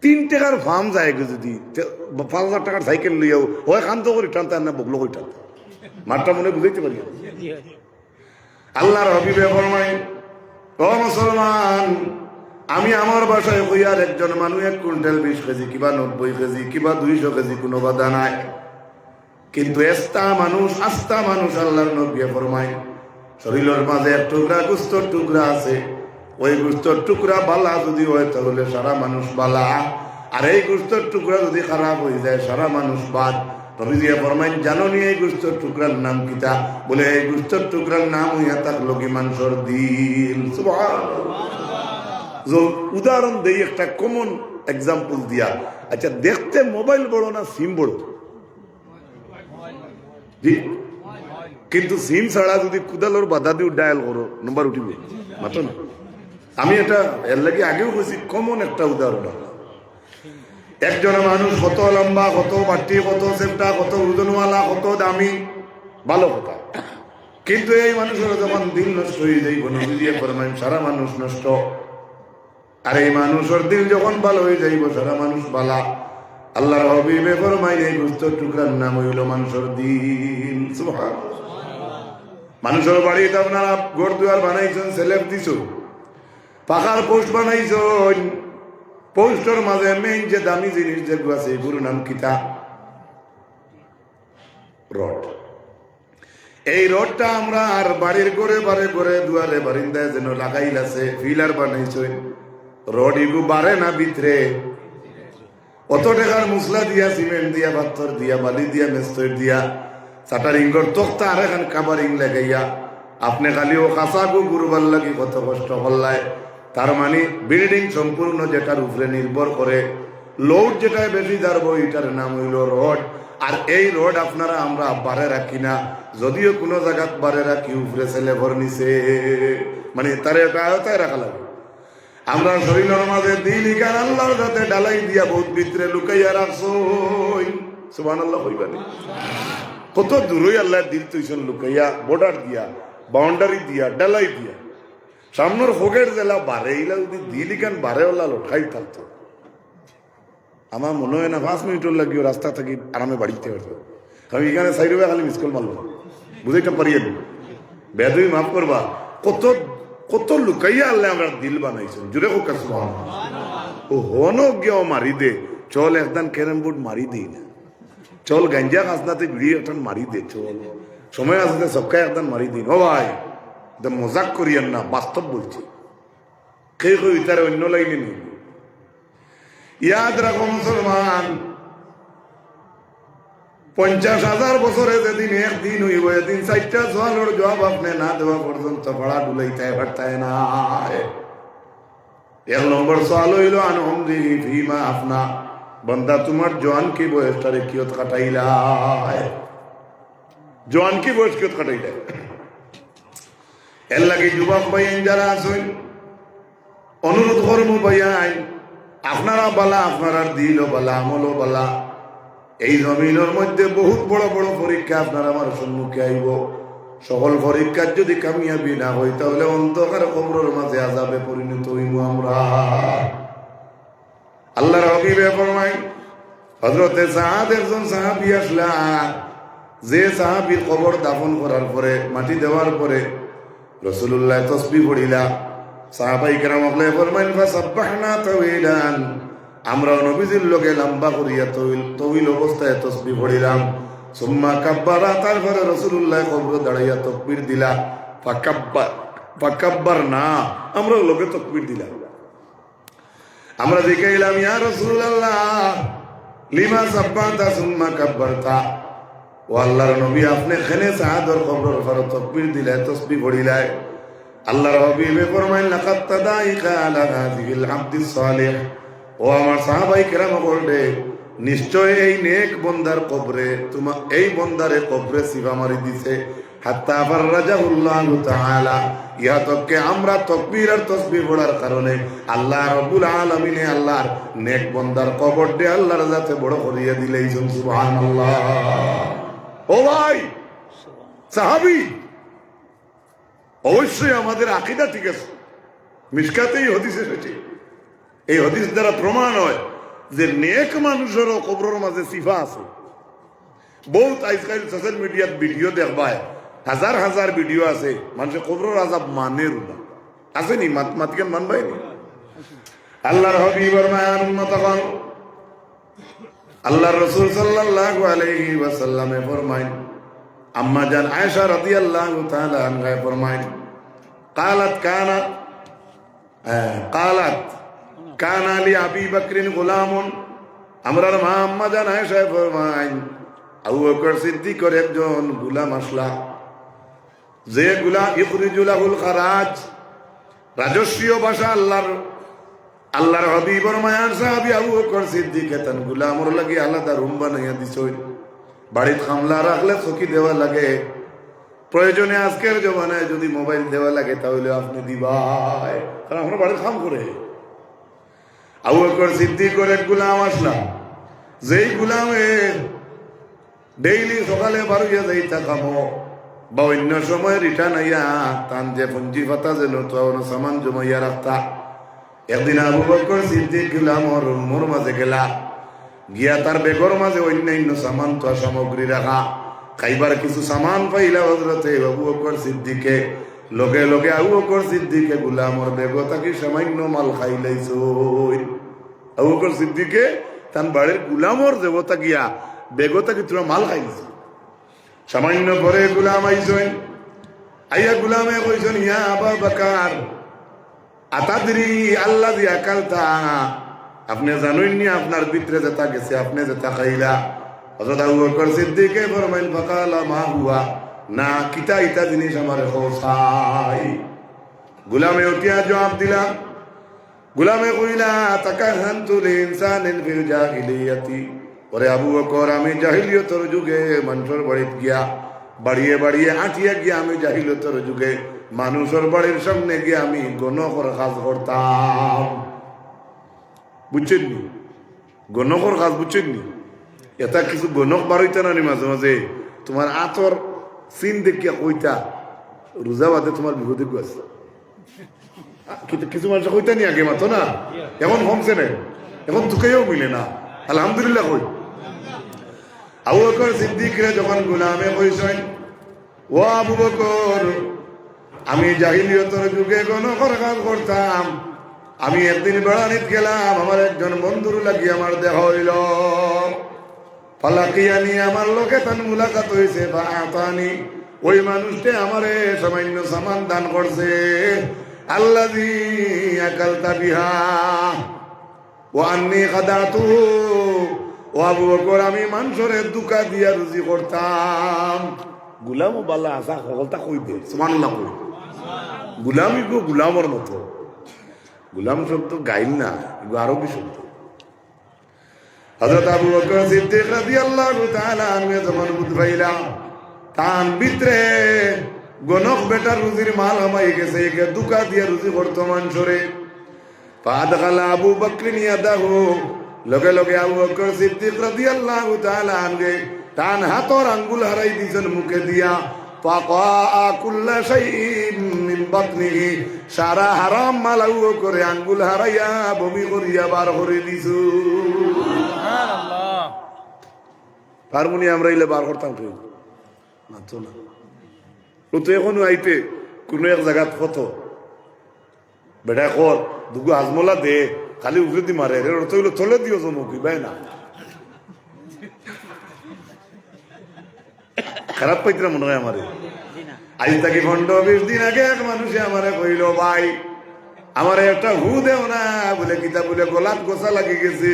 3 টাকার ফার্ম যায় যদি 5,000 টাকার সাইকেল লইয়াও হয় খান্ত করি টানতে আর না বগলো করি টানতে, মাঠটা মনে বুঝাইতে পারি। আল্লাহর হাবিবে ফরমায়, ও মুসলমান, আমি আমার বাসায় হইয়ার একজন মানুষ 1 কুইন্টাল 20 কেজি কিবা 90 কেজি কিবা 200 কেজি কোনো বাধা নাই, কিন্তু আস্তা মানুষ আল্লাহর নবী ফরমায় শরীরের মাঝে এক টুকরা গোস্তর টুকরা আছে, ওই গোস্তর টুকরা বালা যদি হয় তাহলে সারা মানুষ বালা, আর এই গোস্তর টুকরা যদি খারাপ হয়ে যায় সারা মানুষ বাদ। নবীজি ফরমায়, জানো নি এই গোস্তর টুকরার নাম কিতা? বলে এই গোস্তর টুকরার নাম হইয়া থাকলো কি মানুষের দিল। সুবহানাল্লাহ। উদাহরণ দেই একটা কমন এক্সাম্পল দিয়া। আচ্ছা, দেখতে মোবাইল বড় না সিম বড়? জি, কিন্তু সিম ছাড়া যদি কুদালোর বাধা দিয়ে ডায়াল করো নম্বর উঠিবে মাত্র না। আমি এটা এর লাগে আগেও বলছি, কমন একটা উদাহরণ। একজন মানুষ কত লম্বা, কত বাটি, কত চেপটা, কত ওজনওয়ালা, কত দামি, ভালো কথা, কিন্তু এই মানুষের যখন দিল নষ্ট হয়ে যাইব, নবীজি ফরমায় সারা মানুষ নষ্ট। আর এই মানুষের দিল যখন ভালো হয়ে যাইব সারা মানুষ বালা। আল্লাহর হাবিবে ফরমায় এই গোস্তের টুকরার নাম হইল মানুষের দিল। সুবহানাল্লাহ। মানুষের বাড়িতে আপনারা ঘর দুয়ার বানাইছেন, স্ল্যাব দিছো, পাকার পোস্ট বানাইছেন, পোস্টের মাঝে মেইন যে দামি জিনিস যেগুলো আছে এগুলোর নাম কিতা? রড। এই রডটা আমরা আর বাড়ির ঘরে বারে ঘরে দুয়ারে বারিন্দায় যেন লাগাইল আছে, ফিলার বানাইছেন, রড এগু বাড়ে না ভিতরে। কত টাকার মশলা দিয়া, সিমেন্ট দিয়া, পাথর দিয়া, বালি দিয়া, মেস্তর দিয়া, চাটারিং কর তক্তা আর এখন কাবারিং লাগাইয়া আপনি খালি ও কাঁচাগু গুরুবার লাগি কত কষ্ট করলায়। তার মানে বিল্ডিং সম্পূর্ণ যেটার উপরে নির্ভর করে, লোড যেটা বেশি দাঁড়বো এটার নাম হইল রড। আর এই রড আপনারা আমরা বারে রাখি না, যদিও কোনো জায়গাত বারে রাখি উপরে ছেলে ভর নিছে, মানে তার একটা আয়তায় রাখা লাগে। আমরা শরীরের মাঝে দিল ইকান আল্লাহর যাতে ডালাই দিয়া বহুত ভিতরে লুকাইয়া রাখছো। সুবহানাল্লাহ হইবানি। কত দূরই আল্লাহ দিল তুইছেন লুকাইয়া, বর্ডার দিয়া, বাউন্ডারি দিয়া, ডালাই দিয়া। সামনের হোগের জেলা বারে ইলা যদি দিল ইকান বারে ওলা লটকাই থাকতো, আমার মনে হয় না 5 মিনিটের লাগিও রাস্তা থাকি আরামে বাড়িতে পারতো। আমি এখানে সাইডে খালি মিস কল মারলো, বুঝাইতে পারিয়ে বেদুই মাফ করবা। কত কত লুকাইয়া আল্লাহ আমরা দিল বানাইছেন। জুড়ে হোক ও হনো গিয়ে মারি দে, চল একদান ক্যারাম বোর্ড মারি দিই না, চল গাঞ্জা খাসনাতে ভিড়িয়ে একটান মারি দে, চল সময় আসতে সবকায় একদান মারি দিন। ও ভাই, মজাক করিয়েন না, বাস্তব বলছি। খেয়ে খেয়ে তার অন্য লাইনে নেই। ইয়াদ রাখো মুসলমান, 50,000 বছরে যেদিন একদিন হইব, এদিন 4টা সওয়ালের জবাব আপনি না দেওয়া পর্যন্ত ভাড়া ডুলাইতে পারতায় না। 1 নম্বর সওয়াল হইল আন উমরিহি ফিমা আফনা, বান্দা তোমার জওয়ান কি বয়সটারে কিয়ত কাটাইলা? জওয়ান কি বয়স কিয়ত কাটাইলা? এর লাগে যুবক ভাইয়েন যারা আছেন, অনুরোধ করবো ভাইয়াই, আপনারা বালা, আপনার দিলও বালা, আমলও বালা। এই জমিনের মধ্যে বহুত বড় বড় পরীক্ষা আপনার আমার সম্মুখে আইব। সকল পরীক্ষার যদি কামিয়াবি না হয় তাহলে অন্ধকার কবরের মাঝে আযাবে পরিণত হইব আমরা। আল্লাহর হাবিবে ফরমায়, হযরতে সাদ একজন সাহাবী আসলা, যে সাহাবীর কবর দাফন করার পরে, মাটি দেওয়ার পরে রাসূলুল্লাহ তাসবিহ পড়িলা। সাহাবায়ে কেরাম আপনি ফরমাইন, ফাসাব্বাহনা তাওয়িলান, আমরা নবীজির লগে লম্বা করিয়া তৌইল অবস্থায় তাসবিহ পড়িলাম। সুম্মা কাব্বারা, তারপরে রাসূলুল্লাহ কবর দাঁড়াইয়া তাকবীর দিলা। ফাকাব্বার না, আমরা লগে তাকবীর দিলাম। আমরা জিজ্ঞাইলাম ইয়া রাসূলুল্লাহ লিমা সাব্বাতা সুম্মা কাব্বারতা, ও আল্লাহর নবী আপনি খেনে সাহাদর কবরের উপর তাকবীর দিলে তাসবিহ পড়িলাই। আল্লাহর হাবিবে ফরমাইলেন লাকাদ তাদাইকা আলা হাযিহিল আবদিস সালিহ, ও আমার সাহাবায়ে কেরাম বলবে নিশ্চয় এই নেক বান্দার কবরে তোমার এই বান্দারে কবরে সিবা মারি দিছে হাত্তা ফাররাজাহুল্লাহু তাআলা, ইহা তককে আমরা তাকবীর আর তাসবিহ পড়ার কারণে আল্লাহ রাব্বুল আলামিনে আল্লাহর নেক বান্দার কবর দে আল্লাহর যাতে বড় করিয়া দিলেই সুবহানাল্লাহ। ও ভাই সাহাবী, অবশ্যই আমাদের আকীদা ঠিক আছে, মিশকাতেই হাদিস এসেছে। এই হাদিস দ্বারা প্রমাণ হয় যে নেক মানুষেরও কবরের মাঝে সিফা আছে। বহুত আজকাল সোশ্যাল মিডিয়াত ভিডিও দেখবায়, হাজার হাজার ভিডিও আছে, মানুষের কবরের আযাব মানের না আসেনি, মাতমাতিকেন মানবাই নি। আল্লাহর হাবিবের মায়ার উম্মতগণ, আল্লাহর রাসূল সাল্লাল্লাহু আলাইহি ওয়াসাল্লামে ফরমায়, আম্মা জান আয়েশা রাদিয়াল্লাহু তাআলা আনহা ফরমায়, قالت كان لي ابي بكر غلام, আমরার মা আম্মা জান আয়েশা ফরমায় আবু বকর সিদ্দিকের একজন গোলাম আসলা, যে গোলাম ইখরিজু লাহুল খারাজ, রাজস্বীয় ভাষা আল্লাহর হাবিবের মায়ার সাহাবী আবু বকর সিদ্দিক তান গোলামর লাগি আলাদা রুম বানাইয়া দিছই। বাড়িত খামলা রাখলে চকি দেওয়া লাগে, প্রয়োজনে আজকের জমানায় যদি মোবাইল দেওয়া লাগে তাহলে আপনি দিবাই, কারণ আমরা বাড়ির কাম করে। আবু বকর সিদ্দিকের এক গোলাম আসলা, যেই গোলামে ডেইলি সকালে বারুইয়া যাইতা কামো বা অন্য সময় রিটার্ন আইয়া তান যে পঞ্জি পাতা যে নতুন সামান জমাইয়া রাখতা। একদিন আবু বকর সিদ্দিক গোলামর রুমের মাঝে গেলা, গিয়া তার বেগর মাঝে অন্যান্য সামান তো সামগ্রী রাখা, খাইবার কিছু সামান পাইলা হযরতে আবু বকর সিদ্দিকে, লগে লগে আবু বকর সিদ্দিকে গোলামর বেগ থাকি সামান্য মাল খাইলাইছো। আবু বকর সিদ্দিকে তান বাড়ির গোলামর দেবতা গিয়া বেগ থাকি তোরা মাল খাইছো। সামান্য পরে গোলাম আইছেন, আইয়া গোলামে কইছেন ইয়া আবু বকর আতাদরি আল্লাযী আকালতা, আপনি জানেন নি আপনার ভিতরে যেটা গেছে, আপনি যেটা খাইলা। হযরত আবু বকর সিদ্দিকে ফরমাইল ফাকালা মা হুয়া, না কিতা ইতা জিনিস আমারে খোসাই। গোলামে উঠিয়া জবাব দিলা, গোলামে কইলা তাকাহানতু লিনসানিন ফিল জাহিলিয়াতি, ওরে আবু বকর আমি জাহিলিয়তের যুগে মানুষের বাড়িতে গিয়া বাড়িয়ে বাড়িয়ে আঁটিয়া গিয়া আমি জাহিলিয়তের যুগে মানুষের বাড়ির সামনে গিয়ে আমি গণকর কাজ করতাম। বুঝছেন নি গণকর কাজ? বুঝছেন নি এটা কিছু গণক বাড়ইতে না নি মাঝে মাঝে তোমার আতর সিন দেখিয়া কইতা রোজা বাদে তোমার বিপদে আছে। কিছু মানুষ কইতা নি আগে মাতো না, এখন কমছে না, এখন দুঃখেও মিলে না, আলহামদুলিল্লাহ কই। আবু বকর সিদ্দিকরে যখন গোলামে কইছেন ও আবু বকর আমি জাহিলিয়তের যুগে গণকর কাজ করতাম, আমি একদিন বেড়ানিত গেলাম, আমার একজন বন্ধুর লাগি আমার দেখা হইল, ফালাকিয়ানি আমার লোকে তান মুলাকাত হয়েছে, বা আতানি ওই মানুষটা আমারে সামান্য সামান দান করছে, আল্লাযী আকালতা বিহা ওয়া আন্নী খাদাতু, ও আবু বকর আমি মানুষরে দুকা দিয়া রুজি করতাম। গুলাম বালা আসা সকলটা কই দে সুবহানাল্লাহ কই, গুলামি গো গুলামর মতো, গুলাম শব্দ গাইল না, এগুলো আরবি শব্দ। হযরত আবু বকর সিদ্দিক রাদিয়াল্লাহু তাআলা আনহু যখন বুঝাইলা তান ভিতরে গণক বেটার রুজির মাল আমাই গেছে, একে দুকা দিয়া রুজি করতো মানুষরে। ফাদখালা আবু বকর ইয়াদাহু, লগে লগে আবু বকর সিদ্দিক রাদিয়াল্লাহু তাআলা আনহু তান হাতর আঙ্গুল হারাই দিয়েছেন মুখে দিয়া। ফাকা কুল্লা শাইইন মিন বাতনিহি, সারা হারাম মালাউ করে আঙ্গুল হারাইয়া বমি করিয়া বার করে দিছু। সুবহানাল্লাহ। হারমোনি আমরা ইলে বার করতাম কেউ না তো না, ও তো এখনো আইতে কোনো এক জায়গাত কত বেটা কর দুগু হাজমলা দে খালি উঠে দি মারে, ওর তো চলে দিও জমুকি ভাই না, খারাপ পাইতরা মনে হয় আমারে। আজ থেকে 15-20 দিন আগে এক মানুষে আমারে কইল ভাই আমার একটা হু দেও না বলে কিতা বলে গলাত গোসা লাগি গেছে।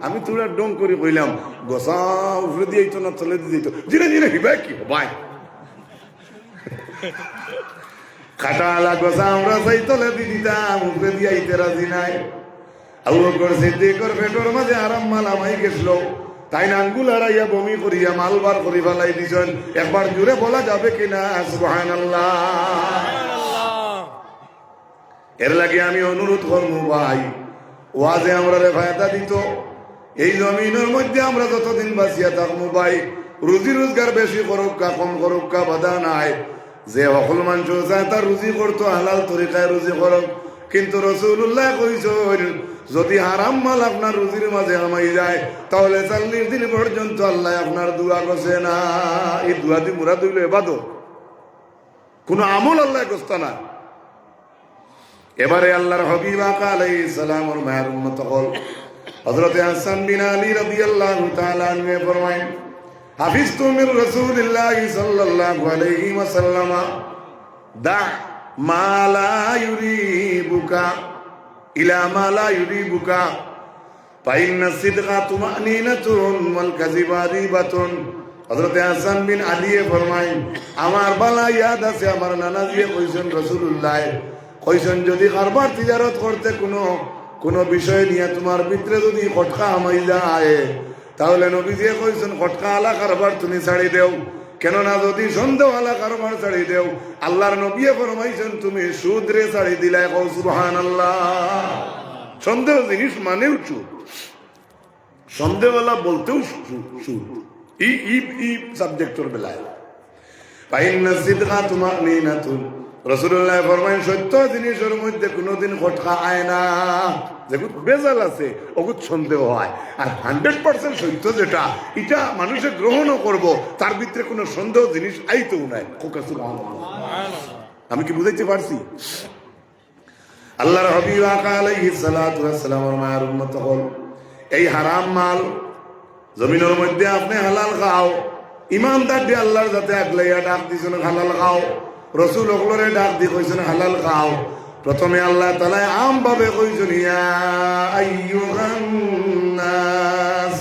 আমি তোরা ডং করে কইলাম গোসা উপরে দিয়ে না তলে দিয়ে দিত, জিরে জিরে হিবা কি ভাই খাটালা গোসা আমরা সেই তলে দিয়ে দিতাম, উপরে দিয়ে আইতে রাজি নাই। আবু বকর সিদ্দিকের পেটের মাঝে আরাম মালামাই গেছিল, তাই না আঙ্গুল হারাইয়া বমি করিয়া মালবার করি ফেলাই দিছেন। একবার জুড়ে বলা যাবে কিনা সুবহানাল্লাহ। এর লাগে আমি অনুরোধ করবো ভাই, ওয়াজে আমরা ফায়দা দিত। এই জমিনের মধ্যে আমরা যতদিন বাঁচিয়া থাকবো ভাই, রুজি রোজগার বেশি করুক কা কম করুক কা বাধা নাই। যে সকল মানুষ চায় তার রুজি করতো হালাল তরিকায় রুজি করুক, কিন্তু রাসূলুল্লাহ কইছেন যদি হারাম মাল আপনার রুজির মাঝে আমাই যায় তাহলে 40 দিন পর্যন্ত আল্লাহ আপনার দোয়া করছে না। এই দোয়া দি মুরাদ হইল ইবাদত, কোনো আমল আল্লাহ করতে না। এবারে আল্লাহর হাবিব আকা আলাইহিস সালামের মায়ের উম্মত হল হযরত হাসান বিন আলী রাদিয়াল্লাহু তাআলা আনহু ফরমায়েন, হাফিজতু মির রাসূলিল্লাহ সাল্লাল্লাহু আলাইহি ওয়াসাল্লাম দা মা লা ইউরিবুকা ইলা মা লা ইউরিবুকা ফাইন্না সিদকা তুমানিনাতুন ওয়াল কাযিবা রিবাতুন। হযরত হাসান বিন আলী ফরমায়েন, আমার বালা ইয়াদ আছে, আমার নানা দিয়ে কইছেন রাসূলুল্লাহ কইছেন যদি কারবার তিজারত করতে কোনো বিষয় নিয়ে তোমার ভিতরে যদি খটকা আমাই যায় তাহলে নবীজি কইছেন খটকা আলা কারবার তুমি ছাড়ি দেও, কেননা যদি সন্দেহ আলা কারবার ছাড়ি দেও আল্লাহর নবী ফরমাইছেন তুমি সুদ রে ছাড়ি দিলাই। কও সুবহানাল্লাহ। সন্দেহ জিনিস মানেও সুদ, সন্দেহ আলা বলতেও সুদ। ই সাবজেক্টর বেলায় ফাইন্না সিদকা তুমানিনাতুন, রাসূলুল্লাহ ফরমায়েন সত্য জিনিসের মধ্যে কোনোদিন খটকা আয় না। যেগুলো বেজাল আছে ওগুলো সন্দেহ হয়, আর 100% সত্য যেটা এটা মানুষে গ্রহণও করব তার ভিতরে কোনো সন্দেহ জিনিস আইতেও নাই। আমি কি বুঝাইতে পারছি? আল্লাহর হাবিব আকা আলাইহিস সালাতু ওয়াস সালামের মায়ের উম্মত হল এই হারাম মাল জমিনের মধ্যে আপনি হালাল খাও, ইমানদার দিয়ে আল্লাহর যাতে আগলাইয়া ডাক দিছেন হালাল খাও, রসুল ওগুলোরে ডাক দিয়ে কইছেন হালাল খাও। প্রথমে আল্লাহ তাআলা আম ভাবে কইছেন ইয়া আইয়ুহান নাস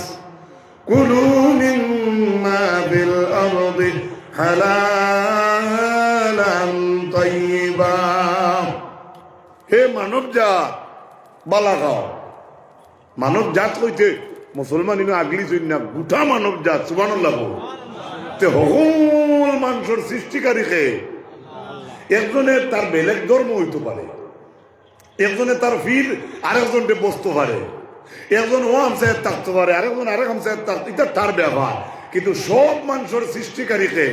কুলু মিম্মা ফিল আরদি হালালান তাইয়্যিবা। হে মানব জাত বালা খাও। মানব জাত কইতে মুসলমান ইনো আগলি চই না, গোটা মানব জাত। সুবহানাল্লাহ। তে সকল মানুষের সৃষ্টিকারীকে একজনের তার বেলেগ ধর্ম হইতে পারে, একজনে তার ফির আরেকজনকে বসতে পারে, একজন ও আমসায় থাকতে পারে, আরেকজন আরেক আমসায় থাকতে, এটা তার ব্যবহার। কিন্তু সব মানুষের সৃষ্টিকারীকে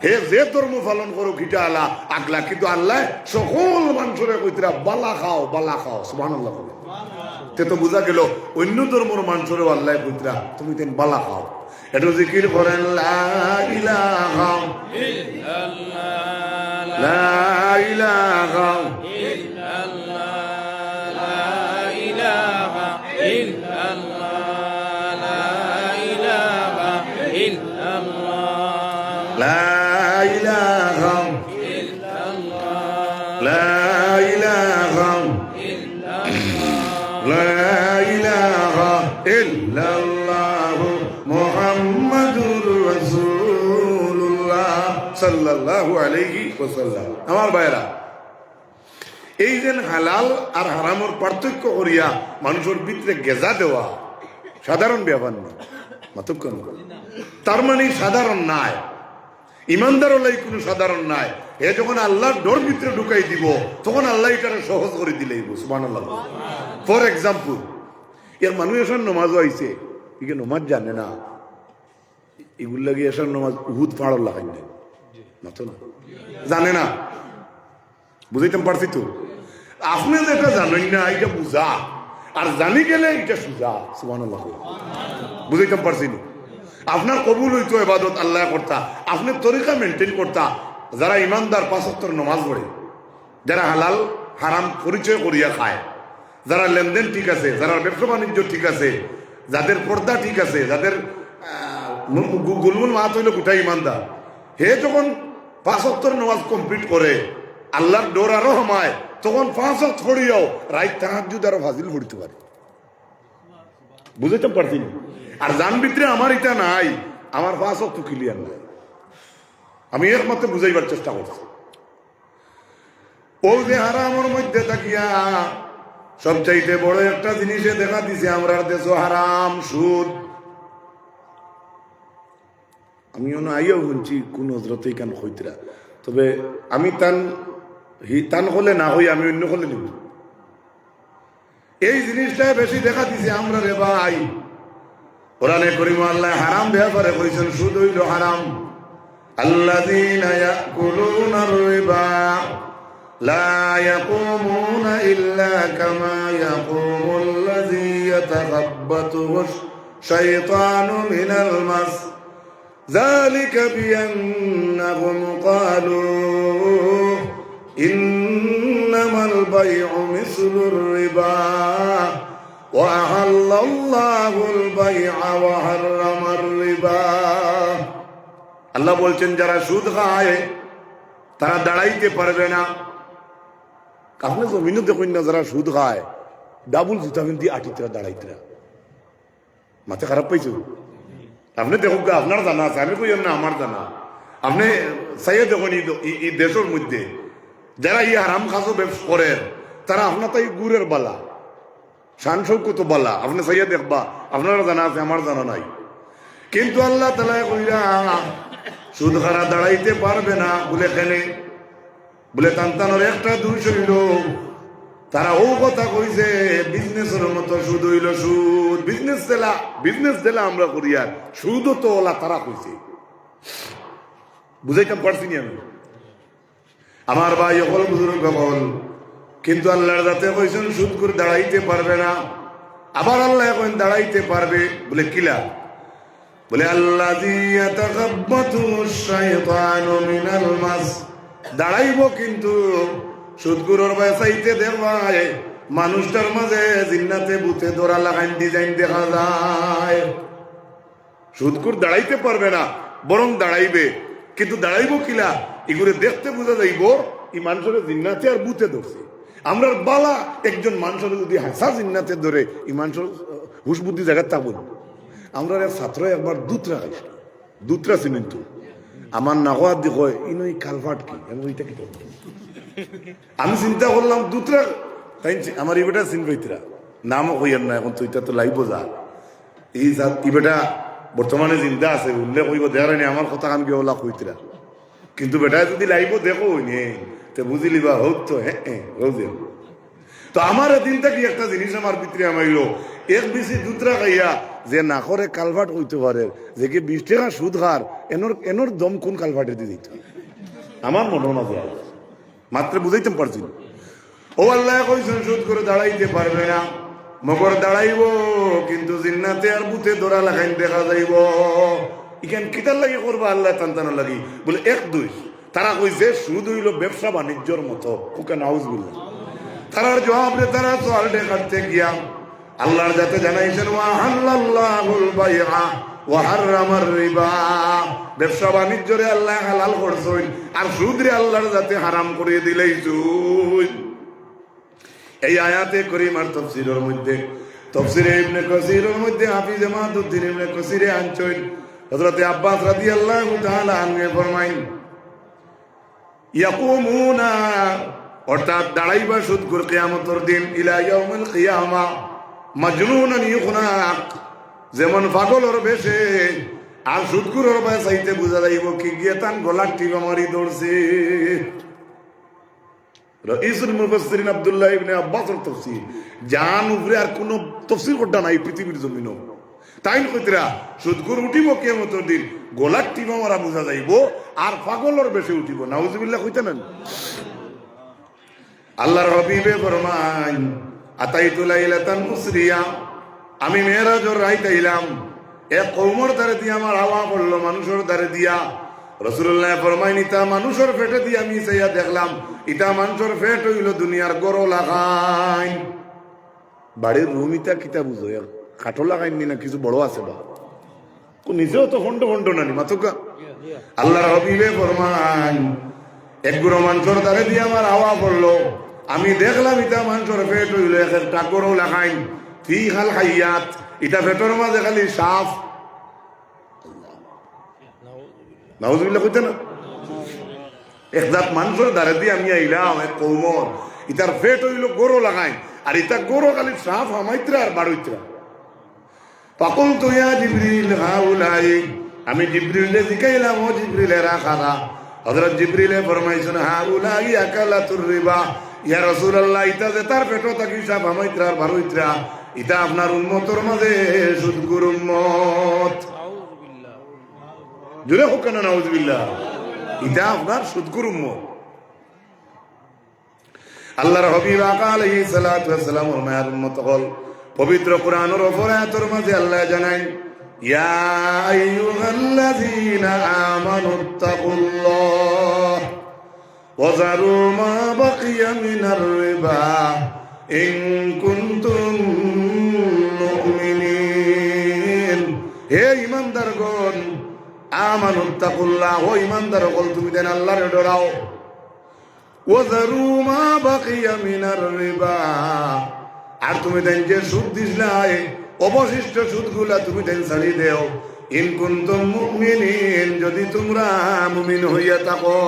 হে যে ধর্ম পালন করুক এটা আল্লাহ আগলা, কিন্তু আল্লাহ সকল মানুষের কইতরা বালা খাও বালা খাও। সুবহানাল্লাহ। তে তো বোঝা গেল অন্য ধর্মের মানুষেরও আল্লাহ কইতরা তুমি তেন বালা খাও। একটু জিকির করেন লা ইলাহা ইল্লাল্লাহ, লা ইলাহা ইল্লাল্লাহ, লা ইলাহা ইল্লাল্লাহ, লা ইলাহা ইল্লাল্লাহ, লা ইলাহা ইল্লাল্লাহ, লা ইলাহা ইল্লাল্লাহ, লা ইলাহা ইল্লাল্লাহ মুহাম্মাদুর রাসূলুল্লাহ সাল্লাল্লাহু আলাইহি ওয়াসাল্লাম। আমার ভাইরা, এই যে হালাল আর হারামের পার্থক্য করিয়া মানুষের ভিতরে গেজা দেওয়া সাধারণ ব্যাপার না, মাতক্ষণ তার মানে সাধারণ নাই। ইমানদার হলাই কোনো সাধারণ নাই। এ যখন আল্লাহর ডোর ভিতরে ঢুকাই দিব তখন আল্লাহ এটারে সহজ করে দিলেই। সুবহানাল্লাহ। ফর এক্সাম্পল, এর মানুষ এসব নমাজও আইছে, একে নমাজ জানে না, এগুলো লাগে এসব নমাজ উহুদ পাড়ার লাগাই না, জানে না। বুঝাইতে পারছি তো? আপনি যেটা জানেন না এটা বুঝা, আর জানি গেলে এটা সুজা। সুবহানাল্লাহ। বুঝাইতে পারছি না? আপনার কবুল হইতো ইবাদত আল্লাহ করতা, আপনি তরিকা মেনটেন করতা। যারা ইমানদার 5 ওয়াক্তের নামাজ পড়ে, যারা হালাল হারাম পরিচয় করিয়া খায়, যারা লেনদেন ঠিক আছে, যারা ব্যবসা বাণিজ্য ঠিক আছে, যাদের পর্দা ঠিক আছে, যাদের গুলমুল মাত হইল গোটা ইমানদার, হে যখন 5 ওয়াক্তের নামাজ কমপ্লিট করে আল্লাহর ডোর আরো হামায়, তখন 5 ওয়াক্ত পড়িয়াও রাত তাহাজ্জুদ আর ফাজিল পড়তে পারে। বুঝতে পারছি না? আর জান ভিতরে আমার এটা নাই, আমার 5 ওয়াক্ত ক্লিয়ার নাই। আমি একমাত্র বুঝাইবার চেষ্টা করছি। ও যে হারামের মধ্যে থাকিয়া সবচাইতে বড় একটা জিনিসে দেখা দিছে আমরা দেশ হারাম, সুদ। আমিও না আইয়াও শুনছি কোন হজরতে কেন হইতরা, তবে আমি তান হলে না হই, আমি অন্য হলে নিব। এই জিনিসটা বেশি দেখা দিছে আমরা রে ভাই। কোরআনে কারীম আল্লাহ হারাম ব্যাপারে কইছেন, সুদ হইল হারাম। আল্লাযীনা ইয়াকুলুনার রিবা লা ইয়াকুমুনা ইল্লা কামা ইয়াকুমুল্লাযী ইয়াতাখাব্বাতুহু শাইতানু মিনাল মাস যালিকা বিআন্নাহুম ক্বালু ইন্নামাল বাই'উ মিসলুর রিবা ওয়া আহাল্লাল্লাহুল বাই'a ওয়া হাররামার রিবা। আল্লাহ বলছেন যারা সুদ খায় তারা দাঁড়াইতে পারবে না। আপনি জমিনও দেখুন না, যারা সুদ খায় ডাবল জুতা কিন্তু আটিতরা দাঁড়াইতরা। মাথা খারাপ পাইছো? আপনি দেখুন, আপনার জানা আছে, আমি কই না আমার জানা। আপনি চাইয়ে দেখুন এই দেশের মধ্যে যারা এই হারাম খাজো ব্যবসা করে তারা আপনার তাই গুড়ের বালা, শান শৌকত বালা, আপনি চাইয়ে দেখবা, আপনারা জানা আছে, আমার জানা নাই। কিন্তু আল্লাহ তাআলা কইরা সুদ খারা দাঁড়াইতে পারবে না বলে কেনে? বলে তান্তানোর একটা দুই হইল, তারা ও কথা কইছে বিজনেসের মতো সুদ হইল সুদ। বিজনেস দিলা আমরা করি, আর সুদও তো ওলা তারা কইছে। বুঝাইতে পারছি নি আমি? আমার ভাই অকল বুজুর্গ বল, কিন্তু আল্লাহর যাতে কইছেন সুদ করে দাঁড়াইতে পারবে না। আবার আল্লাহ এখন দাঁড়াইতে পারবে বলে কিলা? বলে আল্লাযী ইয়াতাখাব্বাতুহু শাইতানু মিনাল মাস, দাঁড়াইব কিন্তু সুদগুরোর বাসাইতে দেখায় মানুষটার মাঝে জিন্নাতে বুতে দৌড়া লাগান ডিজাইন দেখা যায়। সুদগুর দাঁড়াইতে পারবে না, বরং দাঁড়াইবে। কিন্তু দাঁড়াইব কিলা? এগুলো দেখতে বোঝা যাইব এই মানুষের জিন্নাতে আর বুতে ধরছে। আমরা বালা একজন মানুষের যদি হাসা জিন্নাতে ধরে এই মানুষের হুশ বুদ্ধি জায়গায় তা বলব। আমরা ছাত্র একবার দুধরা খাইছি, দুধরা চিনেন তো? আমার নাগোয়ার দিক হয় ইনো কালভার্ট কি, ওইটা কি? আমি চিন্তা করলাম দুধরা, তাই আমার ইবেটা চিনবইতরা নামও কইয়ার না, এখন তো এটা তো লাইব যা এই ইবেটা বর্তমানে চিন্তা আছে, উল্লেখ কইব দেখার নি আমার কথা কান গিয়ে ওলা কইতরা। কিন্তু বেটা যদি লাইব দেখো নে তো বুঝিলিবা হোক তো। হ্যাঁ হোক। তো আমার দিনটা কি একটা জিনিস আমার ভিতরে আমাইল, এক বেশি দুধরা খাইয়া যে না করে কালভার্ট হইতে পারে, যে কি 20 টাকা সুদ খার এনর দম কোন কালভার্টে দিয়ে দিত আমার মনে না যায়। মাত্র বুঝাইতে পারছি। ও আল্লাহ কইছেন সুদ করে দাঁড়াইতে পারবে না, মগর দাঁড়াইব কিন্তু জিন্নাতে আর বুতে দৌড়া লাগাইন দেখা যাইব। ইখান কিতার লাগি করবা আল্লাহ টানটানো লাগি? বলে 1 2 তারা কইছে সুদ হইল ব্যবসা বাণিজ্যর মতো। ওকে নাউজুবিল্লাহ। তারার জবাবে তারা সোয়াল কাটতে গিয়া আল্লাহর যাতে জানাইছেন ওয়া হালাল্লাহুল বাইআ ওয়া হাররামার রিবা, ব্যবসা বাণিজ্যরে আল্লাহ হালাল করছেন আর সুদরে আল্লাহর যাতে হারাম করে দিলেইছেন। এই আয়াতে করিমার তাফসীরের মধ্যে, তাফসীরে ইবনে কাসীরের মধ্যে হাফিজ জামাতুদ্দিন ইবনে কাসীরে আনছেন হযরত আব্বাস রাদিয়াল্লাহু তাআলা আনহু ফরমাইন ইয়াকুমুনা, অর্থাৎ দাঁড়াইবা সুদখোর কিয়ামতের দিন, ইলা ইয়াউমিল কিয়ামা মাজনুনান ইউখনাক, যেমন পাগলের বেশে। আর সুদখোরের বাসাইতে বুঝা যাইব কি গিয়ে তান গলা টিপা মারি দৌড়ছে। রাইসুল মুফাসসিরিন আব্দুল্লাহ ইবনে আব্বাসের তাফসীর, জান উপরে আর কোন তাফসীর করতে নাই পৃথিবীর জমিনও। তাই কইতরা সুদখোর উঠিব কিয়ামতের দিন, গলা টিপা মারা বুঝা যাইব, আর পাগলের বেশে উঠিব। নাউজুবিল্লাহ কইতেন। আল্লাহর হাবিবে ফরমান আতাইতু লাইলাতান মুসরিয়া, আমি মেরাজের রাইতে আইলাম, এক কওমের দ্বারে দিয়া আমার হাওয়া পড়লো মানুষের দ্বারে দিয়া। রাসূলুল্লাহ ফরমাইন ইতা মানুষের পেটে দিয়া আমি চাইয়া দেখলাম, ইতা মানুষের পেট হইল দুনিয়ার গরো লাগাইন। বাড়ির রুম ইতা কিতা বুঝো, খাটো লাগাইনি না কিছু বড় আছে বা নিজেও তো ফন্ড ফন্ড নানি মাতুকা। আল্লাহর হাবিবে ফরমান এক গুরু মানুষের দ্বারে দিয়া আমার হাওয়া পড়লো, আমি দেখলাম ইটা মানুষের পেট হইল একটা গরু লাগাইন ফি খাল হাইয়াত ইটা পেটের মাঝে খালি সাফ নাউজুবিল্লাহ কইতে না একজাত মানুষের দ্বারা দিয়ে আমি আইলাম এক কৌমর ইটার পেট হইল গরু লাগাইন আর ইটা গরু খালি সাফ হামাইত্রা আর বাড়ইত্রা পাকুল তো ইয়া জিবরিল হাউলাই আমি জিবরিলে জিকাইলাম ও জিবরিলে রাখারা হযরত জিবরিলে ফরমাইছেন হাউলাই আকালাতুর রিবা ইয়া রাসূলুল্লাহ ইতা যে তার পেটো থাকি সাফ হামাইত্রা আর বাড়ইত্রা ইটা আপনার উম্মতের মাঝে সুদকুর উম্মত আউযুবিল্লাহ জুরে হোক না নাউযুবিল্লাহ ইটা আপনার সুদকুর উম্মত আল্লাহর হাবিব আলাইহিস সালাতু ওয়াস সালাম ওর মায়ের উম্মত হল পবিত্র কোরআনের উপর আয়াতের মধ্যে আল্লাহ জানাই ইয়া আইয়ুহাল্লাযীনা আমানুত্তাকুল্লাহ ওয়া যারু মা বাকিয়া মিনার রিবা ইন কুনতুম মুমিনিন হে ঈমানদারগণ আমানুত্তাকুল্লাহ ও ঈমানদারগণ তুমি দেন আল্লাহর ডরাও ওয়া যারু মা বাকিয়া মিনার রিবা আর তুমি দেন যে সুদ দিসলাই অবশিষ্ট সুদগুলা তুমি দেন ছাড়ি দেও ইন কুনতুম মুমিনিন যদি তোমরা মুমিন হইয়া থাকো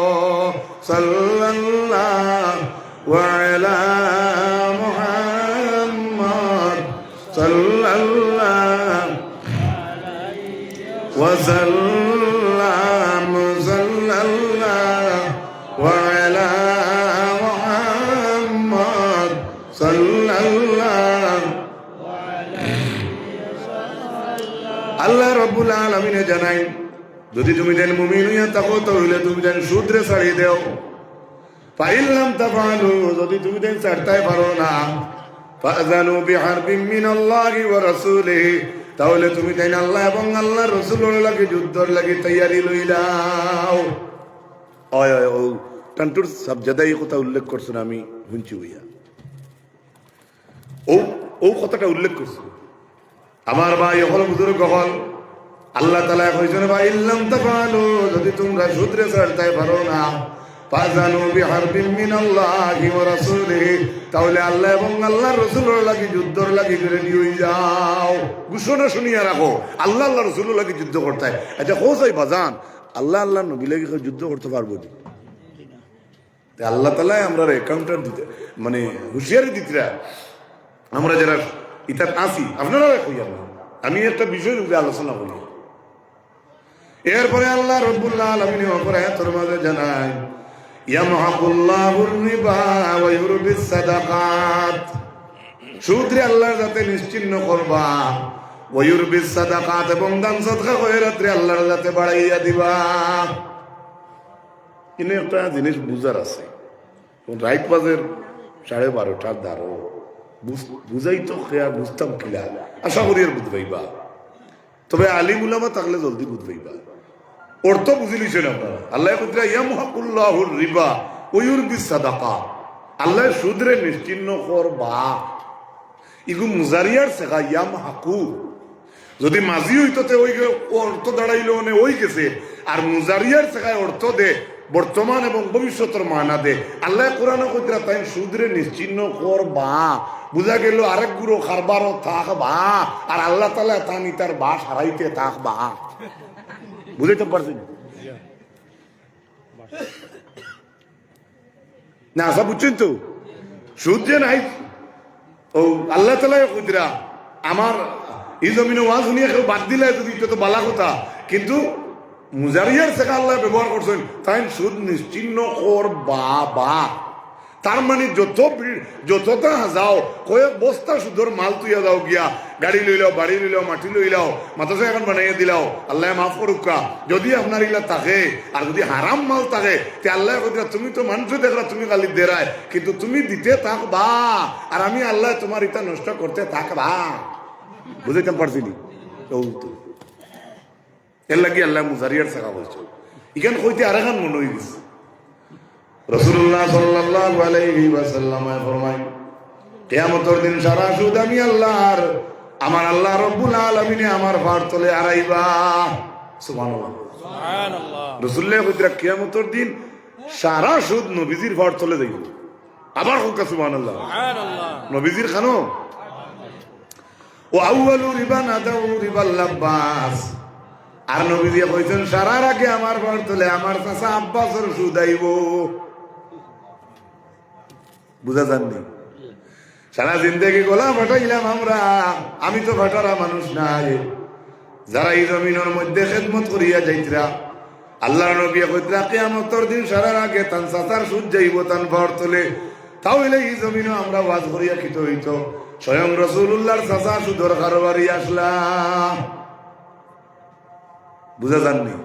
সাল্লাল্লাহু আলা মুহাম্মদ সাল্লাল্লাহু ওয়া সাল্লাম সাল্লাল্লাহু আলা মুহাম্মদ সাল্লাল্লাহু আল্লাহ রাব্বুল আলামিন জানাই যদি তুমি দেন মুমিন হইয়া থাকো তাহলে তুমি দেন সুদরে ছাড়িয়ে দেও ফাইল্লাম তাফালু যদি তুমি দেন ছাড়তে পারো না ফাযানু বিহারবিন মিনাল্লাহি ওয়া রাসূলিহি তাহলে তুমি দেন আল্লাহ এবং আল্লাহর রাসূলের লাগি যুদ্ধর লাগি তৈয়ারি লইলাও ওই ওই ও টান্টুর সাবজাদাই কথা উল্লেখ করছেন আমি শুনছি হইয়া ও ও কথাটা উল্লেখ করছে আমার ভাই হল বুজুর্গ হল আল্লাহ তাআলা কইছেন ভাই ইল্লাম তাফালু যদি তোমরা সুদরে ছাড়তে পারো না ফাযানু বিহারবিন মিনাল্লাহি ওয়া রাসূলিহি তাহলে আল্লাহ এবং আল্লাহর রাসূলের লাগি যুদ্ধর লাগি রেডি হই যাও ঘোষণা শুনিয়া রাখো আল্লাহ আল্লাহর রাসূলের লাগি যুদ্ধ করতে হয় আচ্ছা হোসাই বাজান আল্লাহ আল্লাহর নবী লাগি যুদ্ধ করতে পারবো না আল্লাহ তাআলা আমরা অ্যাকাউন্টার দিতে মানে হুঁশিয়ারি দিতরা আমরা যারা ইতাত আসি আপনারা কইয়া আমি একটা বিষয়ের উপরে আলোচনা করি এরপরে আল্লাহ রাব্বুল আলামিন ওপরে আয়াতের মাঝে জানায় ইয়ামহাকুল্লাহুর রিবা ওয়া ইউরবিস সাদাকাত সুদরে আল্লাহ যাতে নিশ্চিহ্ন করবা ওয়া ইউরবিস সাদাকাত এবং দান সদকা খয়রাতে আল্লাহর যাতে বাড়াইয়া দিবা ইনে একটা জিনিস বুঝার আছে রাইট বাজের 12:30টার দাঁড়ো বুঝাই তো খেয়া বুঝতাম কিলা আশা করি আর বুঝবাইবা তবে আলিম উলামা থাকলে জলদি বুঝবাইবা অর্থ বুঝিলিছেন আপনারা আল্লাহ কইরা ইয়ামহাকুল্লাহুর রিবা ওয়া ইউরবিস সাদাকা আল্লাহ সুদরে নিশ্চিহ্ন করবা ইগু মুজারিয়ার সেগা ইয়ামহাকু যদি মাজি হইততে ওই অর্থ দাঁড়াইলো মানে ওই গেছে আর মুজারিয়ার সেগায় অর্থ দে বর্তমান এবং ভবিষ্যতের মানা দে আল্লাহ কোরআন কইরা তাই সুদরে নিশ্চিহ্ন করবা বুঝা গেল আরেক গুরু খারবারও থাকবা আর আল্লাহ তাআলা তানি তার বাস হারাইতে থাকবা বুঝাইতে পারছেন না সব বুঝছেন তো সুদ যে নাই ও আল্লাহ তাআলা কইরা আমার এই জমিনে ওয়াজ শুনিয়ে কেউ বাদ দিলে যদি এটা তো বালা কথা কিন্তু মুজারিয়ার থেকে আল্লাহ ব্যবহার করছেন তাই সুদ নিশ্চিহ্ন করবা তার মানে যতটা যাও কয়েক বস্তা সুদর মাল তুইয়া যাও গিয়া গাড়ি লইলাও বাড়ি লইলাও মাটি লইলাও মাদ্রাসা এখন বানাইয়া দিলাও আল্লাহ মাফ করুকা যদি আপনার ইলা থাকে আর যদি হারাম মাল থাকে তে আল্লাহ কইরা তুমি তো মানুষ দেখলা তুমি খালি দেরায় কিন্তু তুমি দিতে থাকবা আর আমি আল্লাহ তোমার ইটা নষ্ট করতে থাকবা বুঝাইতে পারছিনি এর লাগি আল্লাহ মুজারিয়ার সাকা বলছে ইখান কইতে আরেকখান মনে হয়ে গেছে রাসূলুল্লাহ সাল্লাল্লাহু আলাইহি ওয়াসাল্লাম ফরমায় কিয়ামতের দিন সারা সুদ আমি আল্লাহর আমার আল্লাহ রাব্বুল আলামিন আমার ফার তলে আড়াইবা সুবহানাল্লাহ সুবহানাল্লাহ রাসূলুল্লাহ কইরা কিয়ামতের দিন সারা সুদ নবীজির ফার তলে যাইব আবার হোক সুবহানাল্লাহ নবীজির খানো ও আউয়ালু রিবা নাদাউ রিবাল লাব্বাস আর নবীজি কইছেন সারার আগে আমার ঘর তোলে আমার চাচা আব্বাসের সুদ আইব বুঝা যাননি সারা জিন্দেগি গোলাম ফাটাইলাম আমরা আমি তো ফাটারা মানুষ নাই যারা এই জমিনের মধ্যে খেদমত করিয়া যাইতরা আল্লাহর নবী কইতরা কিয়ামতের দিন সারার আগে তান চাচার সুদ যাইব তান ঘর তোলে তাহলে এই জমিনও আমরা ওয়াজ করিয়া খিত হইতো স্বয়ং রাসূলুল্লাহর চাচা সুদর কারবারি আসলাম বুঝা যাননি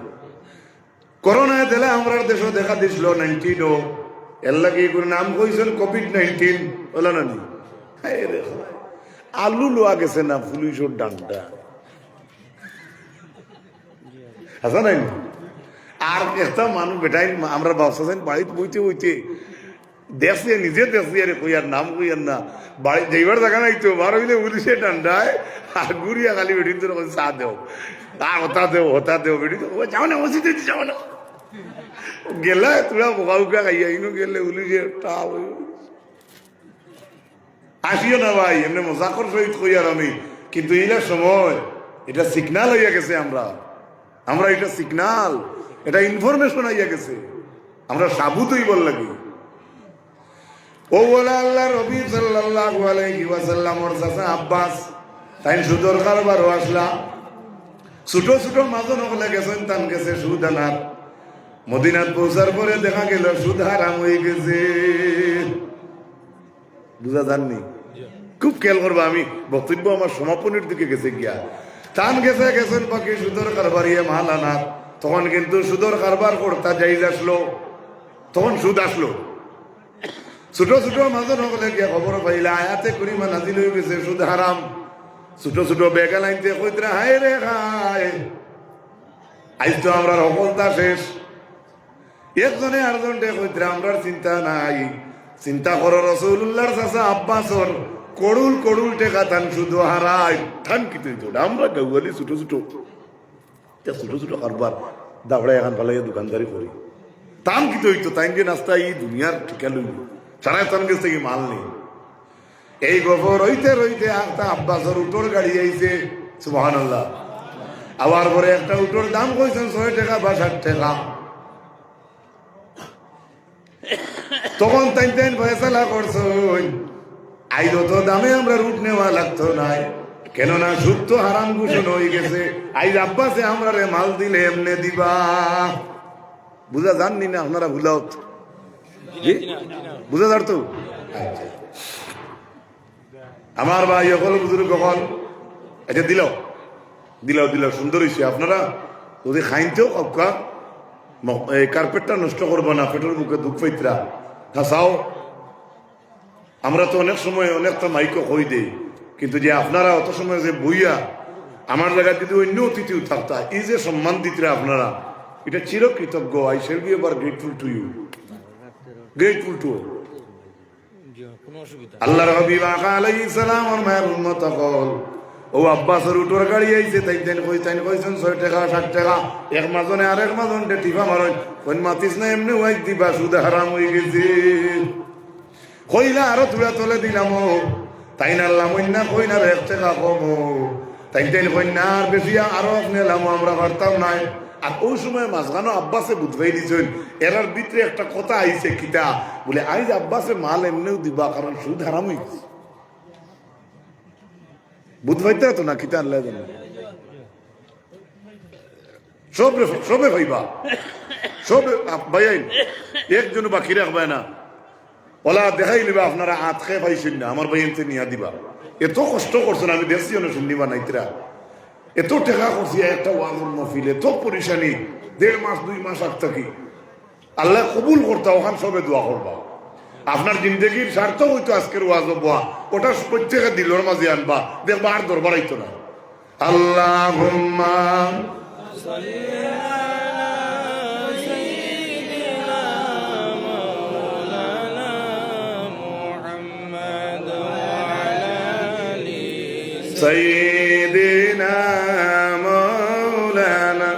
করোনায় দিলে আমরা দেশও দেখা দিছিল 19 এর লাগে নাম কইছেন কোভিড-19 বলা না নি আলু লোয়া গেছে না পুলিশের ডান্ডা আসা নাই আর একটা মানুষ বেটাই আমরা ব্যবসা বাড়িতে বইতে বইতে দেশে নিজে দেশে কইয়ার নাম কইয়ার না বাড়ি যাইবার জায়গা নাই তো বার হইলে পুলিশের ডান্ডায় আর গুড়িয়া খালি বেটি তো চা দেও আর হতা দেও বেটি যাও না মসজিদে যাও না গেলে তোরা বোকা উকা খাইয়া ইনো গেলে পুলিশের টাল আসিও না ভাই এমনি মজাকর সহিত কইয়ার আমি কিন্তু এইটার সময় এটা সিগনাল হইয়া গেছে আমরা এটা সিগনাল এটা ইনফরমেশন হইয়া গেছে আমরা সাবুত হইবার লাগি ও বলে আল্লাহ নবী সাল্লাল্লাহু আলাইহি ওয়াসাল্লাম ওর চাচা আব্বাস তাই সুদর কারবারও আসলা ছোট ছোট মাজন হলে গেছেন তান গেছে সুদ আনার মদিনাত পৌঁছার পরে দেখা গেল সুদ হারাম হয়ে গেছে বুঝা যাননি খুব খেয়াল করবো আমি বক্তব্য আমার সমাপনের দিকে গেছে গিয়া টান গেছেন বাকি সুদর কারবারিয়ে মাল আনার তখন কিন্তু সুদর কারবার করতা যাই আসলো তখন সুদ আসলো ছোট ছোট মাজন হলে গিয়া খবর পাইলে আয়াতে করিমা নাজিল হয়ে গেছে সুদ হারাম ছোট ছোট বেগা লাইনতে কইতরা হায় রে হায় আজ তো আমরা সফলতা শেষ একজনে আরেকজনকে কইতরা আমরা চিন্তা নাই চিন্তা করো রাসূলুল্লাহর চাচা আব্বাসর করুল টাকা তান শুধু হারায় ঠান কি তুই আমরা গাউয়ালি ছোট ছোট কারবার দাবড়া এখন ভালো দোকানদারি করি তান কি হইতো তাই যে নাস্তা এই দুনিয়ার ঠিকা লইল সারা তান গেছে থেকে মাল নেই এই গোবর রইতে একটা আব্বাসর উটোর গাড়ি আইছে সুবহানাল্লাহ আবার পরে একটা উটোর দাম কইছেন 6 টাকা বা 60 টাকা তখন তাই ফয়সালা করছেন আইলো তো দামে আমরা রুট নেওয়া লাগতো নাই কেননা সুদ তো হারাম ঘোষণা হয়ে গেছে আইজ আব্বাসে আমরা রে মাল দিলে এমনে দিবা বুঝা যাননি না আপনারা ভুলাও বুঝা যার তো আমার ভাই অকল বুজুর্গ কল এটা দিল সুন্দর হয়েছে আপনারা যদি খাইতেও অক্কা এই কার্পেটটা নষ্ট করবো না পেটের মুখে দুঃখ পাইতরা হাসাও আমরা তো অনেক সময় অনেকটা মাইকও কই দেই কিন্তু যে আপনারা অত সময় যে বইয়া আমার জায়গায় যদি অন্য অতিথিও থাকতা এই যে সম্মান দিতরা আপনারা এটা চিরকৃতজ্ঞ I shall be ever grateful to you grateful to আল্লাহর হাবিব আলাইহিস সালাম ওর মায়ের উম্মত কল ও আব্বাসের উটোর গাড়ি আইছে তাই কইছেন 6 টাকা 60 টাকা এক মাজনে আরেক মাজনটা টিপা মারই কোন মাতিস না এমনি ওয়াই দিবা সুদ হারাম হয়ে গেছে কইলা আরো তুলা তোলে দিলাম তাই না আল্লাহ মইনা কইনা 1 টাকা কম তাই কইনা আর বেশি আরো নিলাম আমরা পারতাম নাই আর ওই সময় মাঝখানো আব্বাসে বুঝবাই দিছেন এরার ভিতরে একটা কথা আইছে কিতা বলে আইজ আব্বাসে মাল এমনিও দিবা কারণ সুদ হারাম হয়ে গেছে বুধবাইতে তো না কিতা আল্লাহ জানে সবে ভাইবা সবে ভাই একজন বাকি রাখবে না ওলা দেখাই নিবা আপনারা আতখে পাইছেন না আমার ভাইয়ের নিয়া দিবা এত কষ্ট করছেন আমি দেখছি না শুননিবা নাইতরা এত টাকা করছি একটা ওয়াজুল মহফিল এত পরিশানি 1.5 মাস 2 মাস আগ থাকি আল্লাহ কবুল করতা ওখান সবে দোয়া করবা আপনার জিন্দগির স্বার্থ হইতো আজকের ওয়াজ হবা ওটা প্রত্যেকে দিলর মাঝে আনবা দেখবা আর দরবার আইতো না আল্লাহুম্মা সাল্লি আলা সাইয়্যিদিনা মাওলানা মুহাম্মদ ওয়া আলা আলি সাইয়্যিদিনা মাওলানা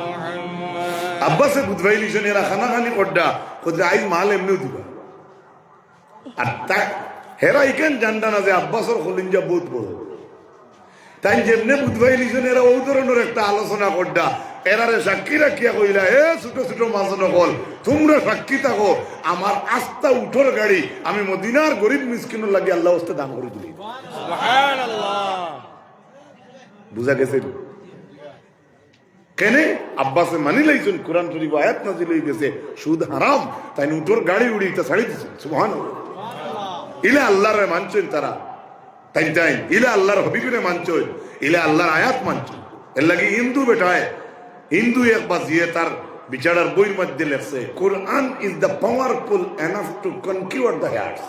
মুহাম্মদ আব্বাসে বুধবাইলি জনেরা খানা খানি করডা কোদে আই মাল এমনিও দিবা আর তা হেরা ইকেন জানটা না যে আব্বাসর খলিঞ্জা বহুত বড়, তাই যেমনে বুধবাই লিছেন এরা ওই ধরনের একটা আলোচনা করডা এরারে সাক্ষী রাখিয়া কইলা ছোট ছোট মাছ নকল তোমরা সাক্ষী থাকো আমার আস্থা উঠোর গাড়ি আমি মদিনার গরিব মিসকিনের লাগে আল্লাহ হস্তে দান করে দিলি। বুঝা গেছে কেনে আব্বাসে মানি লাইছেন কোরআন শরীফ আয়াত নাজিল হয়ে গেছে সুদ হারাম, তাই উঠোর গাড়ি উড়িতে ছাড়ি দিছেন। সুবহানাল্লাহ। ইলা আল্লাহরে মানছেন তারা, তাই তাই ইলা আল্লাহর হবিবরে মানছেন, ইলা আল্লাহর আয়াত মানছেন। এর লাগে হিন্দু বেটায় হিন্দু এক বাজিয়ে তার বিচারার বইয়ের মধ্যে লেখছে Quran is the powerful enough to conquer the hearts.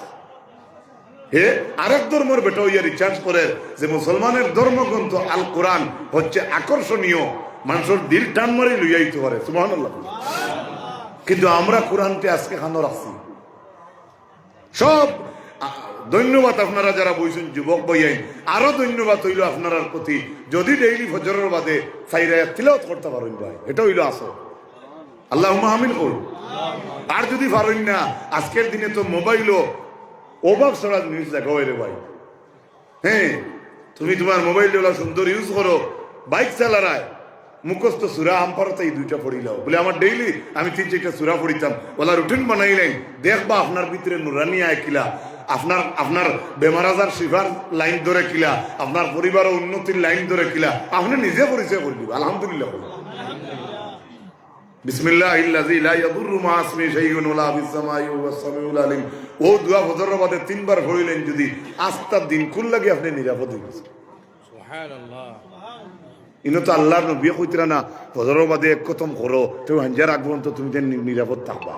হে আরেক ধর্মের বেটা ইয়া রিচার্জ করে যে মুসলমানের ধর্মগ্রন্থ আল কোরআন হচ্ছে আকর্ষণীয়, মানুষের দিল টান মারি লইয়াইতে পারে। সুবহানাল্লাহ। কিন্তু আমরা কোরআনকে আজকে খানো রাখছি সব। ধন্যবাদ আপনারা যারা বইছেন যুবক বইয়াই, আরো ধন্যবাদ হইল আপনার প্রতি যদি ডেইলি ফজরের বাদে চাইরা তিলাওয়াত করতে পারেন ভাই, এটা হইল আসো। আল্লাহুম্মা আমিন করুন। আর যদি পারেন না, আজকের দিনে তো মোবাইলও অভাব ছাড়া জিনিস দেখাও রে ভাই। হ্যাঁ, তুমি তোমার মোবাইলটা সুন্দর ইউজ করো, বাইক চালারায় মুখস্থ সুরা আমপারতে এই দুইটা পড়িলাও বলে আমার ডেইলি আমি 3-4টা সুরা পড়িতাম, ওলা রুটিন বানাইলেন দেখবা আপনার ভিতরে নুরানি আয় কিলা, আপনার আপনার বেমার আজার শিফার লাইন ধরে কিলা, আপনার পরিবারের উন্নতির লাইন ধরে কিলা, আপনি নিজে পরিচয় করে দিব। আলহামদুলিল্লাহ। বিসমিল্লাহিল্লাযী লা ইয়াদুররু মা ইসমিহি শাইউন ওয়ালা ফিস সামাই ওয়াস সামিউল আলিম। ও দোয়া ফজরের বাদে 3বার পড়িলেন যদি আস্তা দিন কুল লাগে আপনি নিরাপদ হয়ে গেছেন। সুবহানাল্লাহ। ইনো তো আল্লাহর নবী কইতরা না ফজরের বাদে এক কতম করো তো হাজার আগবন তো তুমি নিরাপদ থাকবা।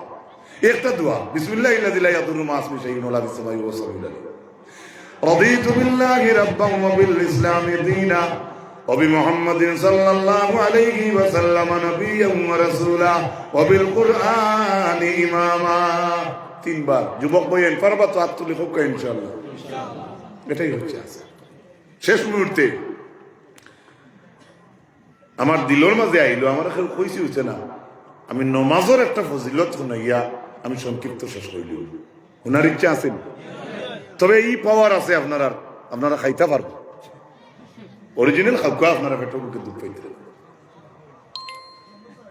একটা দোয়া বিসমিল্লাহিল্লাযী লা ইয়াদুররু মা ইসমিহি শাইউন ওয়ালা ফিস সামাই ওয়াস সামিউল আলিম। রাদিতু বিল্লাহি রাব্বান ওয়া বিল ইসলামি দীনা ওয়া বিমুহাম্মাদিন সাল্লাল্লাহু আলাইহি ওয়া সাল্লাম নাবিয়্যান ওয়া রাসূলা ওয়া বিল কুরআনি ইমামা। 3বার যুবক বইয়েন পারবা তো হাত তুলে হোক ইনশাআল্লাহ। এটাই হচ্ছে আছে। শেষ মুহূর্তে আমার দিলর মাঝে আইলো, আমার কইছি হচ্ছে না, আমি নমাজের একটা ফজিলত শুনাইয়া আমি সংক্ষিপ্ত শেষ করিল। ওনার ইচ্ছা আছেন, তবে এই পাওয়ার আছে আপনারা খাইতে পারবেন। অরিজিনাল খাওয়া আপনারা পেটের মুখে দুধ পাইতে।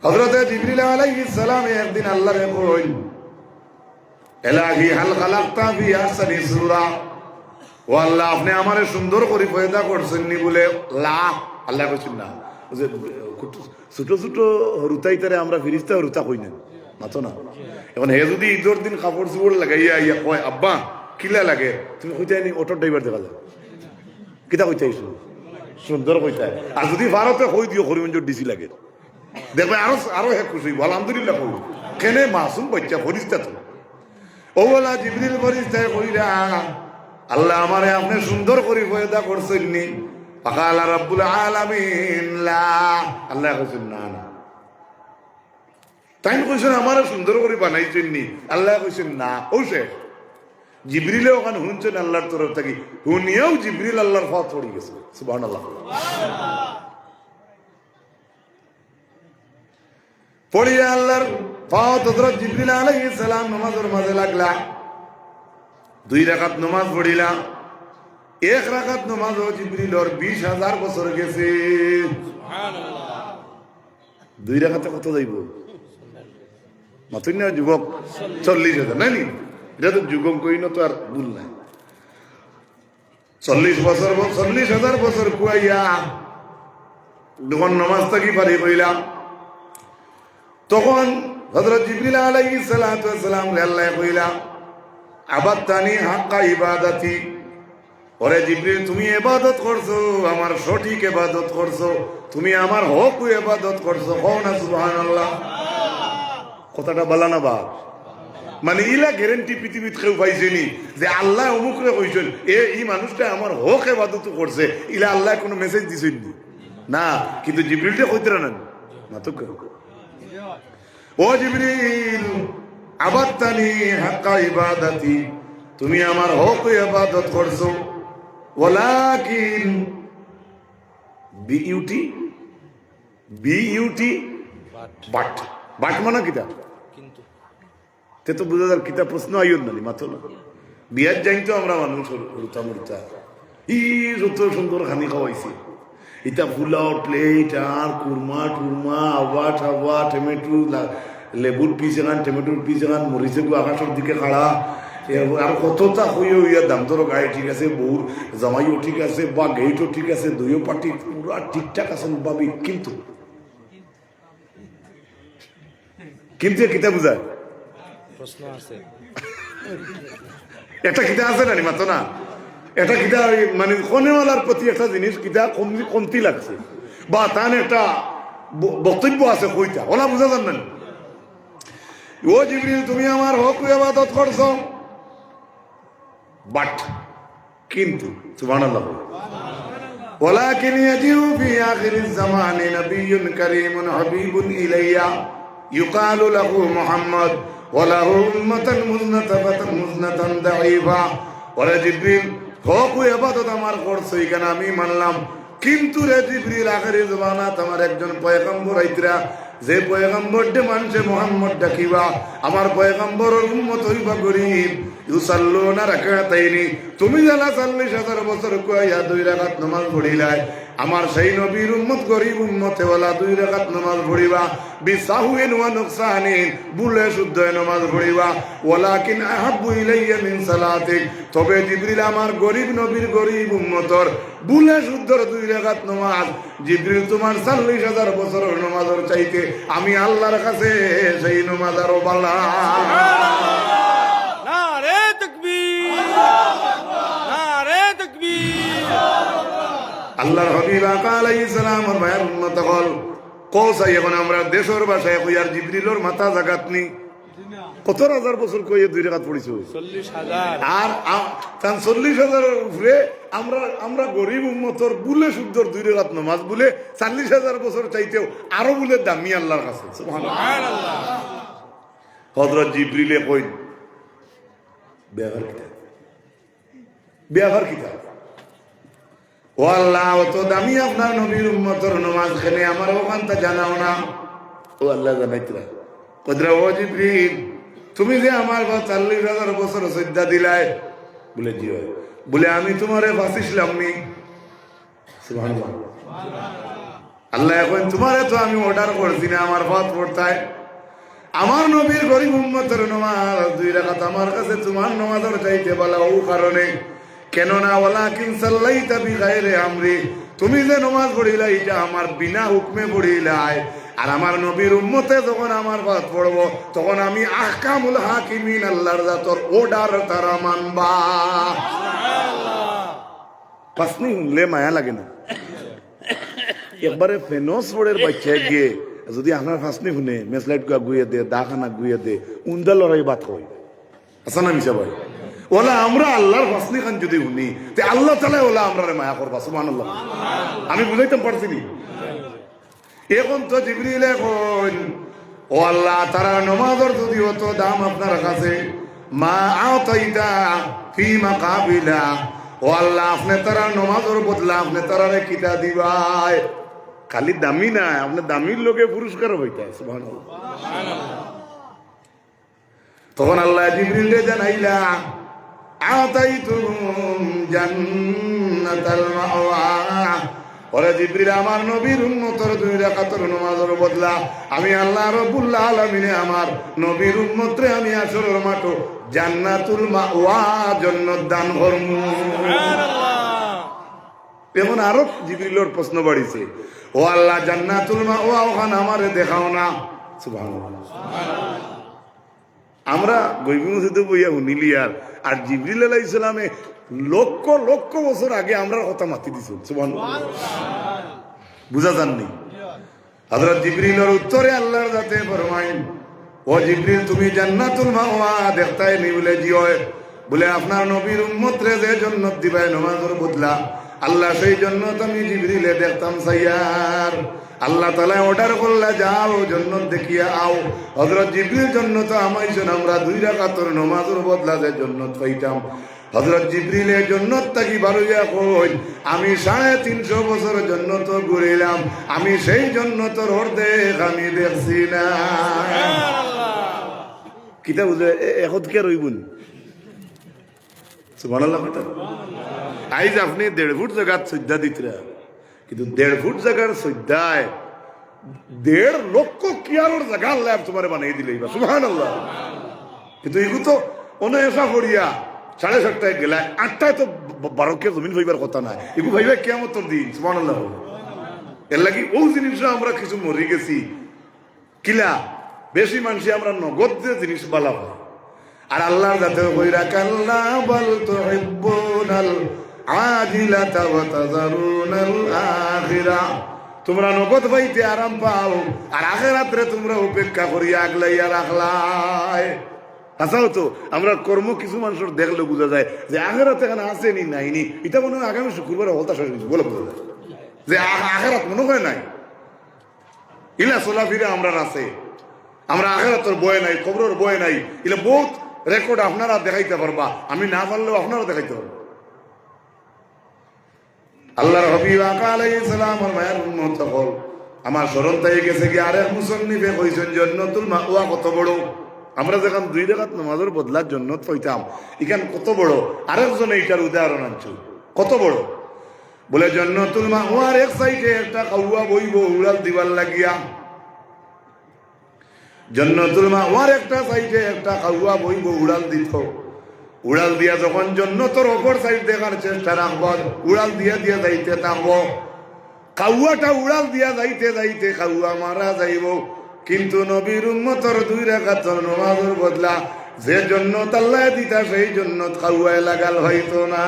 হযরত জিবরিল আলাইহিস সালাম একদিন আল্লাহরে কইল, ইলাহি হাল খালাকতা ফি আহসানি সূরা। ও আল্লাহ, আপনি আমারে সুন্দর করে পয়দা করছেন নি বলে লা। আল্লাহ কইছেন না, যে ছোট ছোট হরুতাইতারে আমরা ফিরিস্তা হরুতা কই না মাতো না। এখন হে যদি ঈদের দিন কাপড় চোপড় লাগাইয়া ইয়া কয় আব্বা কিলা লাগে, তুমি কইতে নি অটো ড্রাইভার দেখা যায় কিতা কইতে আইছো সুন্দর কইতে। আর যদি ভারতে কই দিও হরিমঞ্জ ডিসি লাগে দেখবে আরো হে খুশি আলহামদুলিল্লাহ কই কেনে মাসুম বাচ্চা ফরিস্তা তো। ও বলা জিবরিল ফরিস্তা কইরা আল্লাহ আমারে আপনি সুন্দর করে পয়দা করছেন নি। ফাকালা রাব্বুল আলামিন লা। আল্লাহ কইছেন না না। তাই কইছেন আমারে সুন্দর করে বানাইছেন নি। আল্লাহ কইছেন না। ও শেষ জিবরিলে ওখানে শুনছেন আল্লাহর তরফ থেকে, শুনিয়াও জিবরিল আল্লাহর ফাত পড়ে গেছে। সুবহানাল্লাহ। পড়িয়া আল্লাহর ফাত হযরত জিবরিল আলাইহিস সালাম নামাজের মাঝে লাগলা। 2 রাকাত নামাজ পড়িলা। 1 রাকাত নামাজ ও জিবরিলর 20,000 বছর গেছে। সুবহানাল্লাহ। 2 রাকাতে কত যাইব মাতুন না যুবক? 40,000 নানি? এটা তো যুগম কই না তো আর ভুল নাই। 40,000 বছর কুয়াইয়া যখন নামাজ থাকি পারি কইলা, তখন হযরত জিবরিল আলাইহিস সালাতু ওয়াস সালাম আল্লাহ কইলা আবাদতানি হাক্কা ইবাদাতি। ওরে জিবরিল, তুমি ইবাদত করছো, আমার সঠিক ইবাদত করছো, তুমি আমার হক ইবাদত করছো। কও না সুবহানাল্লাহ। কথাটা বলা না বা মানে ইলা গ্যারেন্টি পৃথিবীত কেউ পাইছেনি যে আল্লাহ অমুকরে কইছেন এই মানুষটা আমার হক ইবাদত করছে, ইলা আল্লাহ কোনো মেসেজ দিছেন না। কিন্তু জিবরিলটা কইতে না না তো কেউ। ও জিবরিল, আবাদতানি হাক্কা ইবাদাতি, তুমি আমার হক ইবাদত করছো। ওয়ালাকিন বিউটি বাট বাট মানে কিতা কিন্তু তে তো বুঝা যার কিতা প্রশ্ন আইন না মাত্র না। বিয়ার যাই তো আমরা মানুষ রুতা মুরতা ই যত সুন্দর খানি খাওয়াইছি এটা ফুলাও প্লেট আর কুরমা টুরমা আবা ঠাবা টমেটো লেবুর পিস এখান টমেটোর পিস এখান মরিচে আকাশের দিকে খাড়া আর কতটা হইয়া হইয়া দাম ধরো গায়ে ঠিক আছে বউর জামাইও ঠিক আছে বা গেইটও ঠিক আছে দুইও পার্টি পুরা ঠিকঠাক আছেন পাবি কিন্তু কিন্তু কিতা বুঝায় প্রশ্ন আছে একটা কিতা আছে না মাত্র না এটা কিতা মানে খনেওয়ালার প্রতি একটা জিনিস কিতা কমতি লাগছে বা তার একটা বক্তব্য আছে কইতা ওলা বুঝা যান না ও জিবরিল তুমি আমার হক ইবাদত করছো বাট কিন্তু সুবহানাল্লাহ ولكن يجيء في آخر الزمان نبي كريم حبيب إلي يقال له محمد وله أمة مزنة ضعيفة ওরে জিবরিল হক ইবাদত আমার করছো এখানে আমি মানলাম কিন্তু রে জিবরিল আখেরি জমানাত আমার একজন পয়গম্বর আইতরা যে পয়গম্বর দে মানুষে মুহাম্মদ ডাকিবা আমার পয়গম্বরের উম্মত হইবা গরিব ইউসাল্লুনা রাকাতাইনি তুমি জানা 40,000 বছর কইয়া 2 রাকাত নামাজ পড়িলাই আমার সেই নবীর উম্মত গরিব উম্মতে ওয়ালা 2 রাকাত নামাজ পড়িবা বিসাহুইন ওয়া নুকসানিন বুলে শুদ্ধ নামাজ পড়িবা ওয়ালাকিন আহাব্বু ইলাইয়া মিন সালাতিক তবে জিবরিল আমার গরিব নবীর গরিব উম্মতর বুলে শুদ্ধ 2 রাকাত নামাজ জিবরিল তোমার 40,000 বছরের নামাজের চাইতে আমি আল্লাহর কাছে সেই নামাজ আরো ভালো নারে তাকবীর নারে তাকবীর আল্লাহর হাবিব আলাইহিস সালাম আর ভাইয়ের উম্মত হল কোসাই এখন আমরা দেশের ভাষায় কই আর জিবরিলের মাথা জাগাতনি কত হাজার বছর কই 2 রাকাত পড়িছো 40,000 আর তান 40,000 উপরে আমরা গরিব উম্মতর বুলে শুদ্ধর 2 রাকাত নামাজ বলে 40,000 বছর চাইতেও আরো বলে দামি আল্লাহর কাছে সুবহানাল্লাহ হযরত জিবরিলে কই ব্যবহার কিতাব ও আল্লাহ অত দামি আপনার নবীর উম্মতর নামাজ খেলে আমার ওখানটা জানাও না ও আল্লাহ জানাইতরা কদরা ও জিবরিল তুমি যে আমার 40,000 বছর সজ্জা দিলাই বলে জি হয় বলে আমি তোমারে বাঁচিছিলাম নি সুবহানাল্লাহ আল্লাহ এখন তোমারে তো আমি অর্ডার করছি না আমার পথ পড়তায় আমার নবীর গরিব উম্মতের নামাজ 2 রাকাত আমার কাছে তোমার নামাজের চাইতে বলা ও কারণে কেন না ওয়ালাকিন সাল্লাইতা বিগাইরি আমরি তুমি যে নামাজ পড়িলা এটা আমার বিনা হুকমে পড়িলাই আর আমার নবীর উম্মতে যখন আমার পথ পড়বো তখন আমি আহকামুল হাকিমিন আল্লাহর জাতর অর্ডার তারা মানবা সুবহানাল্লাহ পাসনি লে মায়া লাগে না একবারে ফেনোস রোডের বাচ্চা গিয়ে যদি আপনার ফাঁসনি শুনে মেসলাইট গুয়ে দে দাখানা গুয়ে দে উন্দা লড়াই বাত হয় আসা না মিশা ভাই ওলা আমরা আল্লাহর ফাঁসনি খান যদি শুনি তে আল্লাহ তালা ওলা আমরা মায়া করবা সুবহানাল্লাহ আমি বুঝাইতাম পারছি নি এখন তো জিবরিল এখন ও আল্লাহ তারা নমাজের যদি অত দাম আপনার কাছে মা আতাইতা ফি মাকাবিলা ও আল্লাহ আপনি তারা নমাজের বদলা আপনি তারারে কিতা দিবাই খালি দামি না আপনার দামির লোকে পুরস্কার হইতা সুবহানাল্লাহ তখন আল্লাহ জিবরিলে জানাইলা আতাইতুম জান্নাতাল মাওয়া ওরে জিবরিল আমার নবীর উম্মতের 2 রাকাতের নামাজের বদলা আমি আল্লাহ রাব্বুল আলামিনে আমার নবীর উম্মতরে আমি আসরের মাঠে জান্নাতুল মাওয়া জান্নাত দান করমু সুবহানাল্লাহ এখন আরো জিবরিলের প্রশ্ন বাড়িছে ও আল্লাহ জান্নাতুল মাওয়া ওখানে আমারে দেখাও না সুবহানাল্লাহ আমরা গইবি মসজিদে বইয়া শুনিলি আর জিবরিল আলাইহিস সালামে লক্ষ লক্ষ বছর আগে আমরা কথা মাতি দিছি সুবহানাল্লাহ বুঝা যাননি হযরত জিবরিলের উত্তরে আল্লাহর জাতে ফরমাইন ও জিবরিল তুমি জান্নাতুল মাওয়া দেখতাই নি বলে জিও বলে আপনার নবীর উম্মত রে যে জান্নাত দিবাই নামাজের বদলা আল্লাহ সেই জান্নাত আমি জিবরিলে দেখতাম সাইয়ার আল্লাহ তাআলা অর্ডার করলা যাও জান্নাত দেখিয়া আও হযরত জিবরিল জান্নাত আমাইছেন আমরা 2 রাকাতের নামাজের বদলা যে জান্নাত পাইতাম হযরত জিবরিলের জান্নাত তাকি বারুইয়া কই আমি 350 বছর জান্নাত ঘুরিলাম আমি সেই জান্নাতের অর্ধেক আমি দেখছি না সুবহানাল্লাহ কিতা বুঝে এখন কে রইবুন সুবহানাল্লাহ কথা আইজ আপনি 1.5 ফুট জায়গা সজ্জা দিতরা কিন্তু 1.5 ফুট জায়গার সজ্জায় 1.5 লক্ষ কিয়ারোর জায়গা আল্লাহ তোমার বানিয়ে দিলে সুবহানাল্লাহ কিন্তু এগুলো তো অনেসা করিয়া 7:30টায় গেলা 8টায় তো 12 কে জমিন ভাইবার কথা না এগুলো ভাইবা কিয়ামতের দিন সুবহানাল্লাহ এর লাগি ওই জিনিসটা আমরা কিছু মরে গেছি কিলা বেশি মানুষই আমরা নগদ যে জিনিস বলা হয় আর আল্লাহর যাতে কইরা কাল্লা বাল তুহিব্বুনাল আজিলাতা ওয়া তাযারুনাল আখিরা তোমরা নগদ পাইতে আরাম পাও আর আখিরাতে তোমরা উপেক্ষা করিয়া আগলাইয়া রাখলাই আসাও তো আমরা কর্ম কিছু মানুষের দেখলে বোঝা যায় যে আখিরাতে এখানে আছে নি নাইনি এটা মনে হয় আগামী শুক্রবার হলতা শেষ হয়েছে বলে বোঝা যায় যে আখিরাত মনে হয় নাই ইলা চলা ফিরে আমরা আছে আমরা আখিরাতের বয় নাই কবরের বয় নাই ইলা বহুত রেকর্ড আপনারা দেখাইতে পারবা আমি না পারলেও আপনারা দেখাইতে পারবা আল্লাহর হাবিব আকা আলাইহিস সালাম আর মায়ের উম্মত সকল আমার স্মরণ তাই গেছে কি আরেক মুসন্নিফে কইছেন জান্নাতুল মাওয়া কত বড় আমরা যখন 2 রাকাত নামাজের বদলা জান্নাত পাইতাম ইখান কত বড় আরেকজন এইটার উদাহরণ আনছো কত বড় বলে জান্নাতুল মাওয়ার এক সাইডে একটা কাউয়া বইব উড়াল দিবার লাগিয়া জান্নাতুল মাওয়ার একটা সাইডে একটা কাউয়া বইব উড়াল দিত উড়াল দিয়া যখন জান্নাতের অপর সাইড দেখার চেষ্টা রাখবো উড়াল দিয়া দিয়া যাইতে থাকবো কাউয়াটা উড়াল দিয়া যাইতে যাইতে কাউয়া মারা যাইব কিন্তু নবীর উম্মতের 2 রাকাতের নামাজের বদলা যে জান্নাত আল্লাহ দিতা সেই জান্নাত কাউয়ায় লাগাল হইতো না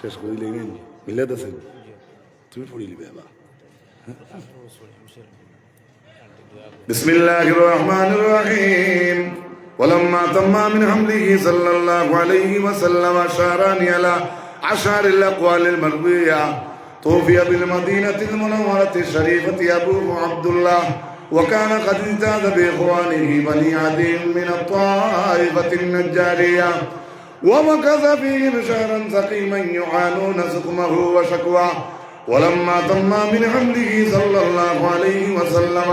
শেষ করিলে মিলে দেন তুমি পড়িলি বাবা বিসমিল্লাহির রহমানির রহিম ولما تم من حمله صلى الله عليه وسلم شهران على عشر الأقوال المروية توفي بالمدينة المنورة الشريفة أبوه عبد الله وكان قد امتاز بإخوانه بني عدي من الطائفة النجارية ومكث فيهم شهرا سقيما يعانون سقمه وشكواه ولما تم من حمله صلى الله عليه وسلم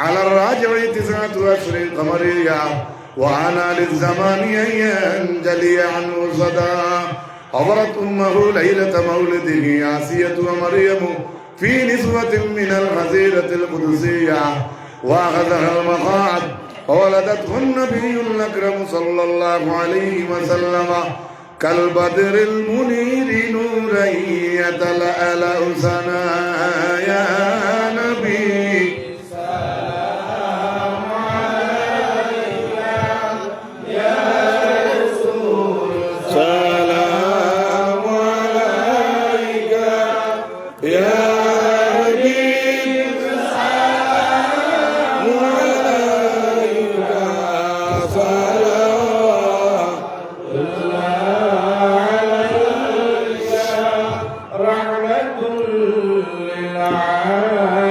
على الراجع 9 أشهر قمرية وأنا للزمان أن ينجلي عنه صدى حضرت أمه ليلة مولده آسية ومريم في نسوة من الغزيرة القدسية وأخذها المقاعد وولدته النبي الأكرم صلى الله عليه وسلم كالبدر المنير نورا يتلألأ سنا يا نبي رحمة للعالمين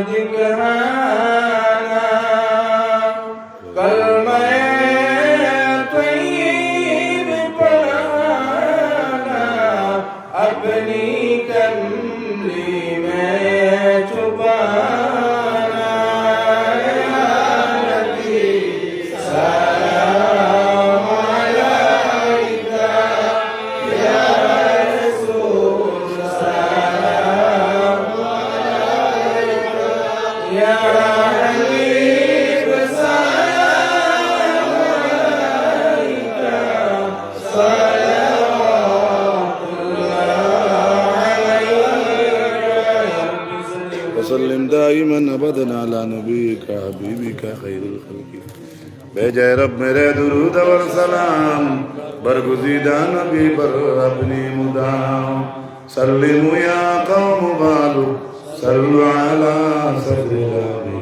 ذكرانا कलमे तय्यब पढ़ाना अपनी कमली में छुपाना या नबी सलाम अलैका या रसूल सलाम अलैका या हबीब सलाम अलैका وسلم دائما ابدا على نبيك حبيبك خير الخلق भेजे रब मेरे दुरूद और सलाम बरगुज़ीदा नबी पर अपनी मुदाम सल्लिमु या कौम बालु सल्लु अला सय्यिदना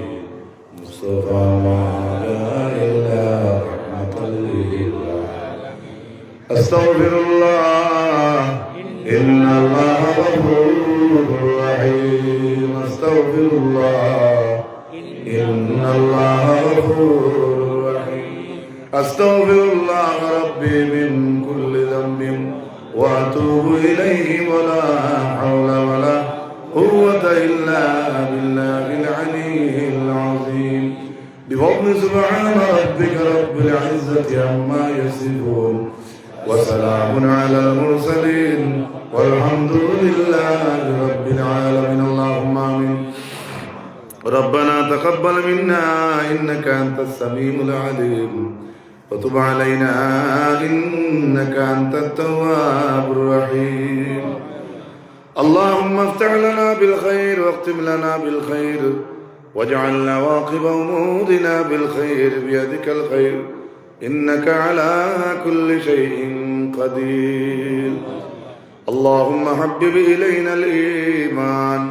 मुस्तफा ला इलाहा इल्लल्लाह अस्तगफिरुल्लाह इन्नल्लाह गफूरुर रहीम अस्तगफिरुल्लाह इन्नल्लाह गफूरुर أستغفر الله ربي من كل ذنب وأتوب إليه ولا حول ولا قوة إلا بالله العلي العظيم بفضل سبحان ربك رب العزة عما يصفون وسلام على المرسلين والحمد لله رب العالمين اللهم آمين ربنا تقبل منا إنك أنت السميع العليم وتب علينا إنك أنت التواب الرحيم اللهم افتح لنا بالخير واختم لنا بالخير واجعل نواقب أمورنا بالخير بيدك الخير إنك على كل شيء قدير اللهم حبب إلينا الإيمان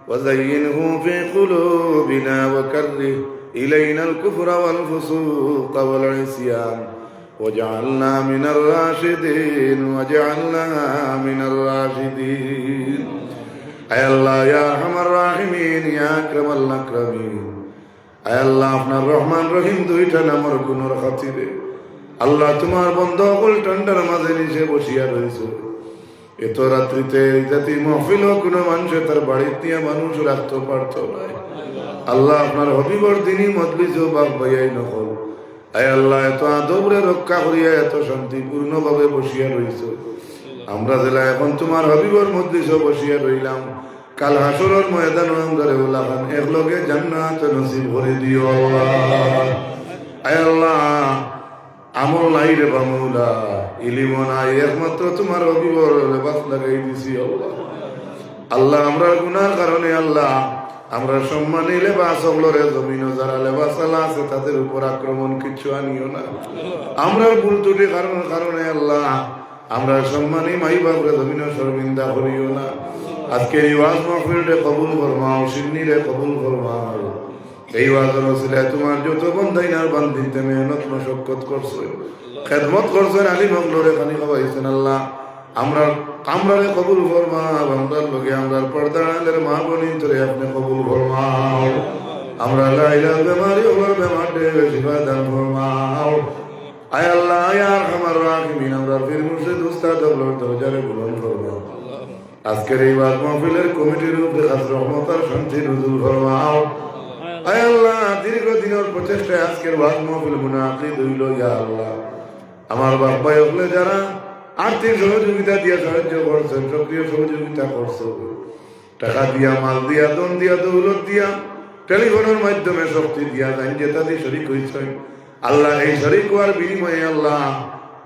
وزينه في قلوبنا وكره إلينا الكفر والفسوق والعصيان واجعلنا من الراشدين أي الله يا أرحم الراحمين يا أكرم الأكرمين أي الله আপনার রহমান রহিম দুইটা নামের গুণের খাতিরে আল্লাহ তোমার বন্ধ কল ঠান্ডার মাঝে নিচে বসিয়া রয়েছে এত রাত্রিতে জাতি মহফিল কোনো মানুষ তার বাড়ির দিয়ে মানুষ রাখতে পারত না আল্লাহ আপনার হবিবর দিনই মজলিস বাপ ভাইয়াই নকল আয় আল্লাহ এত আদবরে রক্ষা করিয়া এত শান্তিপূর্ণ ভাবে বসিয়া রইছ আমরা জেলা এখন তোমার হবিবর মজলিস বসিয়া রইলাম কাল হাসরের ময়দান আমরা ওলাখান একলগে জান্নাত নসিব করে দিও আল্লাহ আয় আল্লাহ আমল নাই রে বামুলা ইলিম নাই একমাত্র তোমার হবিবর লেবাস লাগাই দিছি আল্লাহ আল্লাহ আমরা গুনার কারণে আল্লাহ আমরা সম্মানী লেবাস হলরে জমিন যারা লেবাস আল্লাহ আছে তাদের উপর আক্রমণ কিছু আনিও না আমরা ভুল ত্রুটি কারণে আল্লাহ আমরা সম্মানী মাই বাবরে জমিন শর্মিন্দা করিও না আজকের এই ওয়াজ মাহফিলরে কবুল ফরমাও সিন্নিরে কবুল ফরমাও এই ওয়াজের ওসিলায় তোমার যত বন্ধাইনার বান্ধিতে মেহনত মশক্কত করছো খেদমত করছেন আলিম হকলরে খানি খাওয়াইছেন আল্লাহ আমরারে কবুল ফরমাও আমরার লগে আমরার পর্দার মা বোনিন তোরে আপনি কবুল ফরমাও আমরা লাইলা বেমারি ওর বেমার দে শিফা দান ফরমাও আয় আল্লাহ ইয়া আরহামার রাহিমিন আমরার পীর মুর্শিদ উস্তাদ হকলর দরজারে বুলন্দ ফরমাও আজকের এই ওয়াজ মাহফিলের কমিটির উপরে খাস রহমত আর শান্তি নজুল ফরমাও আয় আল্লাহ দীর্ঘদিনের প্রচেষ্টায় আজকের ওয়াজ মাহফিল মুনাকিদ হইল ইয়া আল্লাহ আমার বাপ ভাই হলে যারা আর্থিক সহযোগিতা দিয়ে সাহায্য করছেন সক্রিয় সহযোগিতা করছো টাকা দিয়া মাল দিয়া দন দিয়া দৌলত দিয়া টেলিফোনের মাধ্যমে শক্তি দিয়া যান যে তাদের শরীক হয়েছেন আল্লাহ এই শরীক হওয়ার বিনিময়ে আল্লাহ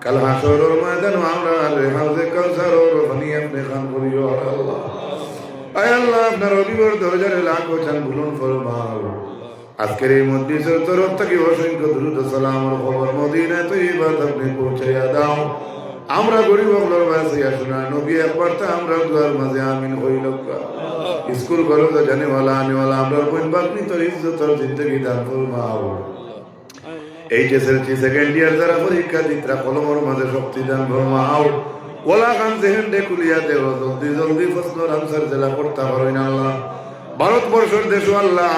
কাল হাসরের ময়দানে আমরা হাউজে কাউসার ও রহনি আপনি খান করিও আল্লাহ আয় আল্লাহ আপনার অভিবর দরজারে লাখো চান ভুলন ফরমাও আজকের এই মজলিসের তরফ থেকে অসংখ্য দুরূদ ও সালামের খবর মদিনায় তৈয়বাত আপনি পৌঁছাইয়া দাও আমরা গরিব হকলর বাসিয়া শোনা নবী একবার তা আমরা দুয়ার মাঝে আমিন হইল স্কুল কলেজ জানেওয়ালা আনেওয়ালা আমরা বোন বাগনি তোর ইজ্জত আর জিন্দগি দান ফরমাও এইচএসএলসি সেকেন্ড ইয়ার যারা পরীক্ষা দিতরা কলমর মাঝে শক্তি দান ফরমাও ওলা খান জেহেন ডে কুলিয়া দেও জলদি জলদি প্রশ্ন আনসার জেলা করতে পারেন আল্লাহ ভারতবর্ষের দেশ আল্লাহ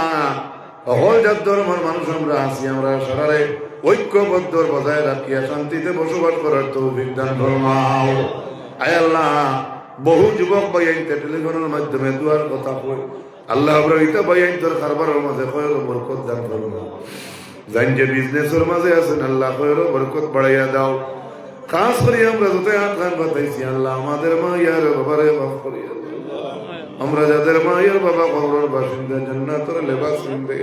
সকল জাত ধর্মের মানুষ আমরা আছি, আমরা সারারে ঐক্যবদ্ধ বজায় রাখিয়া শান্তিতে বসবাস করার তৌফিক দান ফরমাও। আয় আল্লাহ, বহু যুবক ভাইয়াইতে টেলিফোনের মাধ্যমে দুয়ার কথা কই, আল্লাহ আমরা ইটা ভাইয়াইন তোর কারবারের মাঝে কয়ের বরকত দান ফরমাও। জান যে বিজনেসের মাঝে আছেন আল্লাহ কয়ের বরকত বাড়াইয়া দাও। খাস করে আমরা যত হাত গান বাতাইছি আল্লাহ আমাদের মা ইয়ার বাবারে মাফ করিয়া দাও। আমরা যাদের মা ইয়ার বাবা কবরের বাসিন্দা জান্নাতের লেবাস কিনতে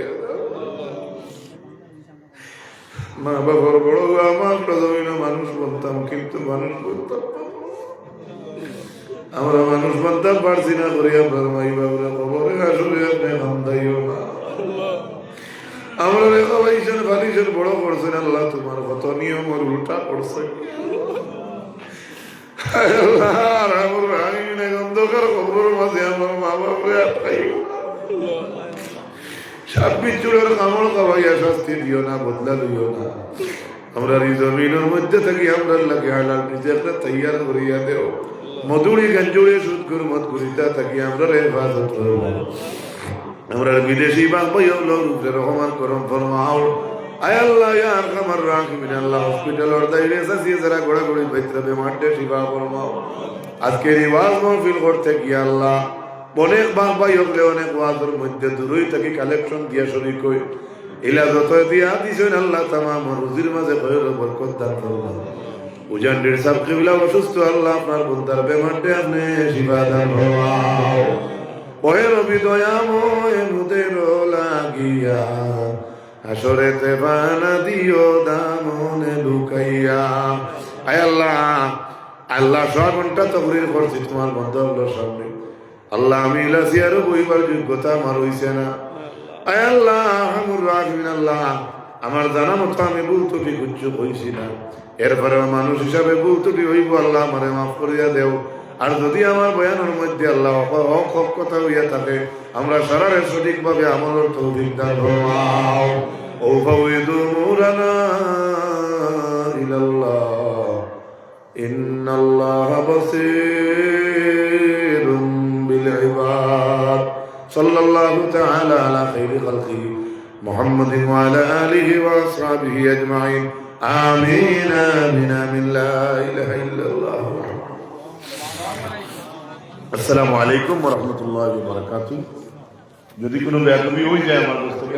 মা বাবার বড় আমার জমিনে মানুষ বলতাম, কিন্তু মানুষ বলতাম আমরা মানুষ বলতাম পারছি না করি আপনার মাই বাবুরা খবরে আসলে আপনি হামদাইও না। আমরা রেখা ভাইছেন ভালিছেন বড় করছেন আল্লাহ, তোমার কত নিয়ম ওর উল্টা করছে অন্ধকার খবরের মাঝে আমার মা বাবুরে আটকাইও না। ছাব্বিশ চুলের কামড় খাওয়াইয়া শাস্তি দিও না, বদলা দিও না। আমরা এই জমিনের মধ্যে থাকি আমরা লাগে হালাল নিজে একটা তৈয়ার করিয়া দেও। মধুরি গঞ্জুড়ি সুদ করে মত করিতা থাকি আমরা হেফাজত করব। আমরা বিদেশি বাংবাই রূপে রহমান করম ফরমাও। আয় আল্লাহ ইয়া আরহামার রাহিমিন, আল্লাহ হসপিটালের দাইরে সাসিয়ে যারা গোড়াগড়ি বাইতরা বেমারটে শিফা ফরমাও। আজকের এই ওয়াজ মাহফিল করতে গিয়ে আল্লাহ অনেক বাংবাই হলে অনেক ওয়াজের মধ্যে দূরই থাকি কালেকশন দিয়া শরীক হই ইলা যত দিয়া দিছেন আল্লাহ তামাম রুজির মাঝে খয়র বরকত দান ফরমাও। উজানডির সাহেব কিবলা অসুস্থ আল্লাহ আপনার বন্দার বেমারটে আপনি শিফা দান ফরমাও। ওহে রবি দয়াময় মুদের লাগিয়া হাসরেতে বানা দিও দামনে লুকাইয়া। আয় আল্লাহ, আল্লাহ সব ঘন্টা তকরির করছি তোমার বন্ধ হলো সামনে আল্লাহ, আমি ইলাসি আরো বইবার যোগ্যতা আমার হইছে না। আয় আল্লাহ আমুর রাখবিন আল্লাহ, আমার জানা মতো আমি ভুল ত্রুটি কুচ্ছু হইছি না, এরপরে মানুষ হিসাবে ভুল ত্রুটি হইব আল্লাহ আমারে মাফ করিয়া দেও। আর যদি আমার বয়ানের মধ্যে আল্লাহ হক কথা হইয়া থাকে আমরা সারারে সঠিকভাবে আমলের তৌফিক দান ফরমাও। ও ফাওয়িদু মুরানা ইলাল্লাহ ইন্নাল্লাহা বাসীরুম বিল ইবাদ। সাল্লাল্লাহু তাআলা আলা খাইরি খালকিহি মুহাম্মাদিন ওয়া আলা আলিহি ওয়া আসহাবিহি আজমাইন। আমিন আমিন আমিন। লা ইলাহা ইল্লাল্লাহ। আসসালামু আলাইকুম ওয়া রাহমাতুল্লাহি ওয়া বারাকাতুহু। যদি কোনো বেয়াদবি হয়ে যায় আমার কাছ থেকে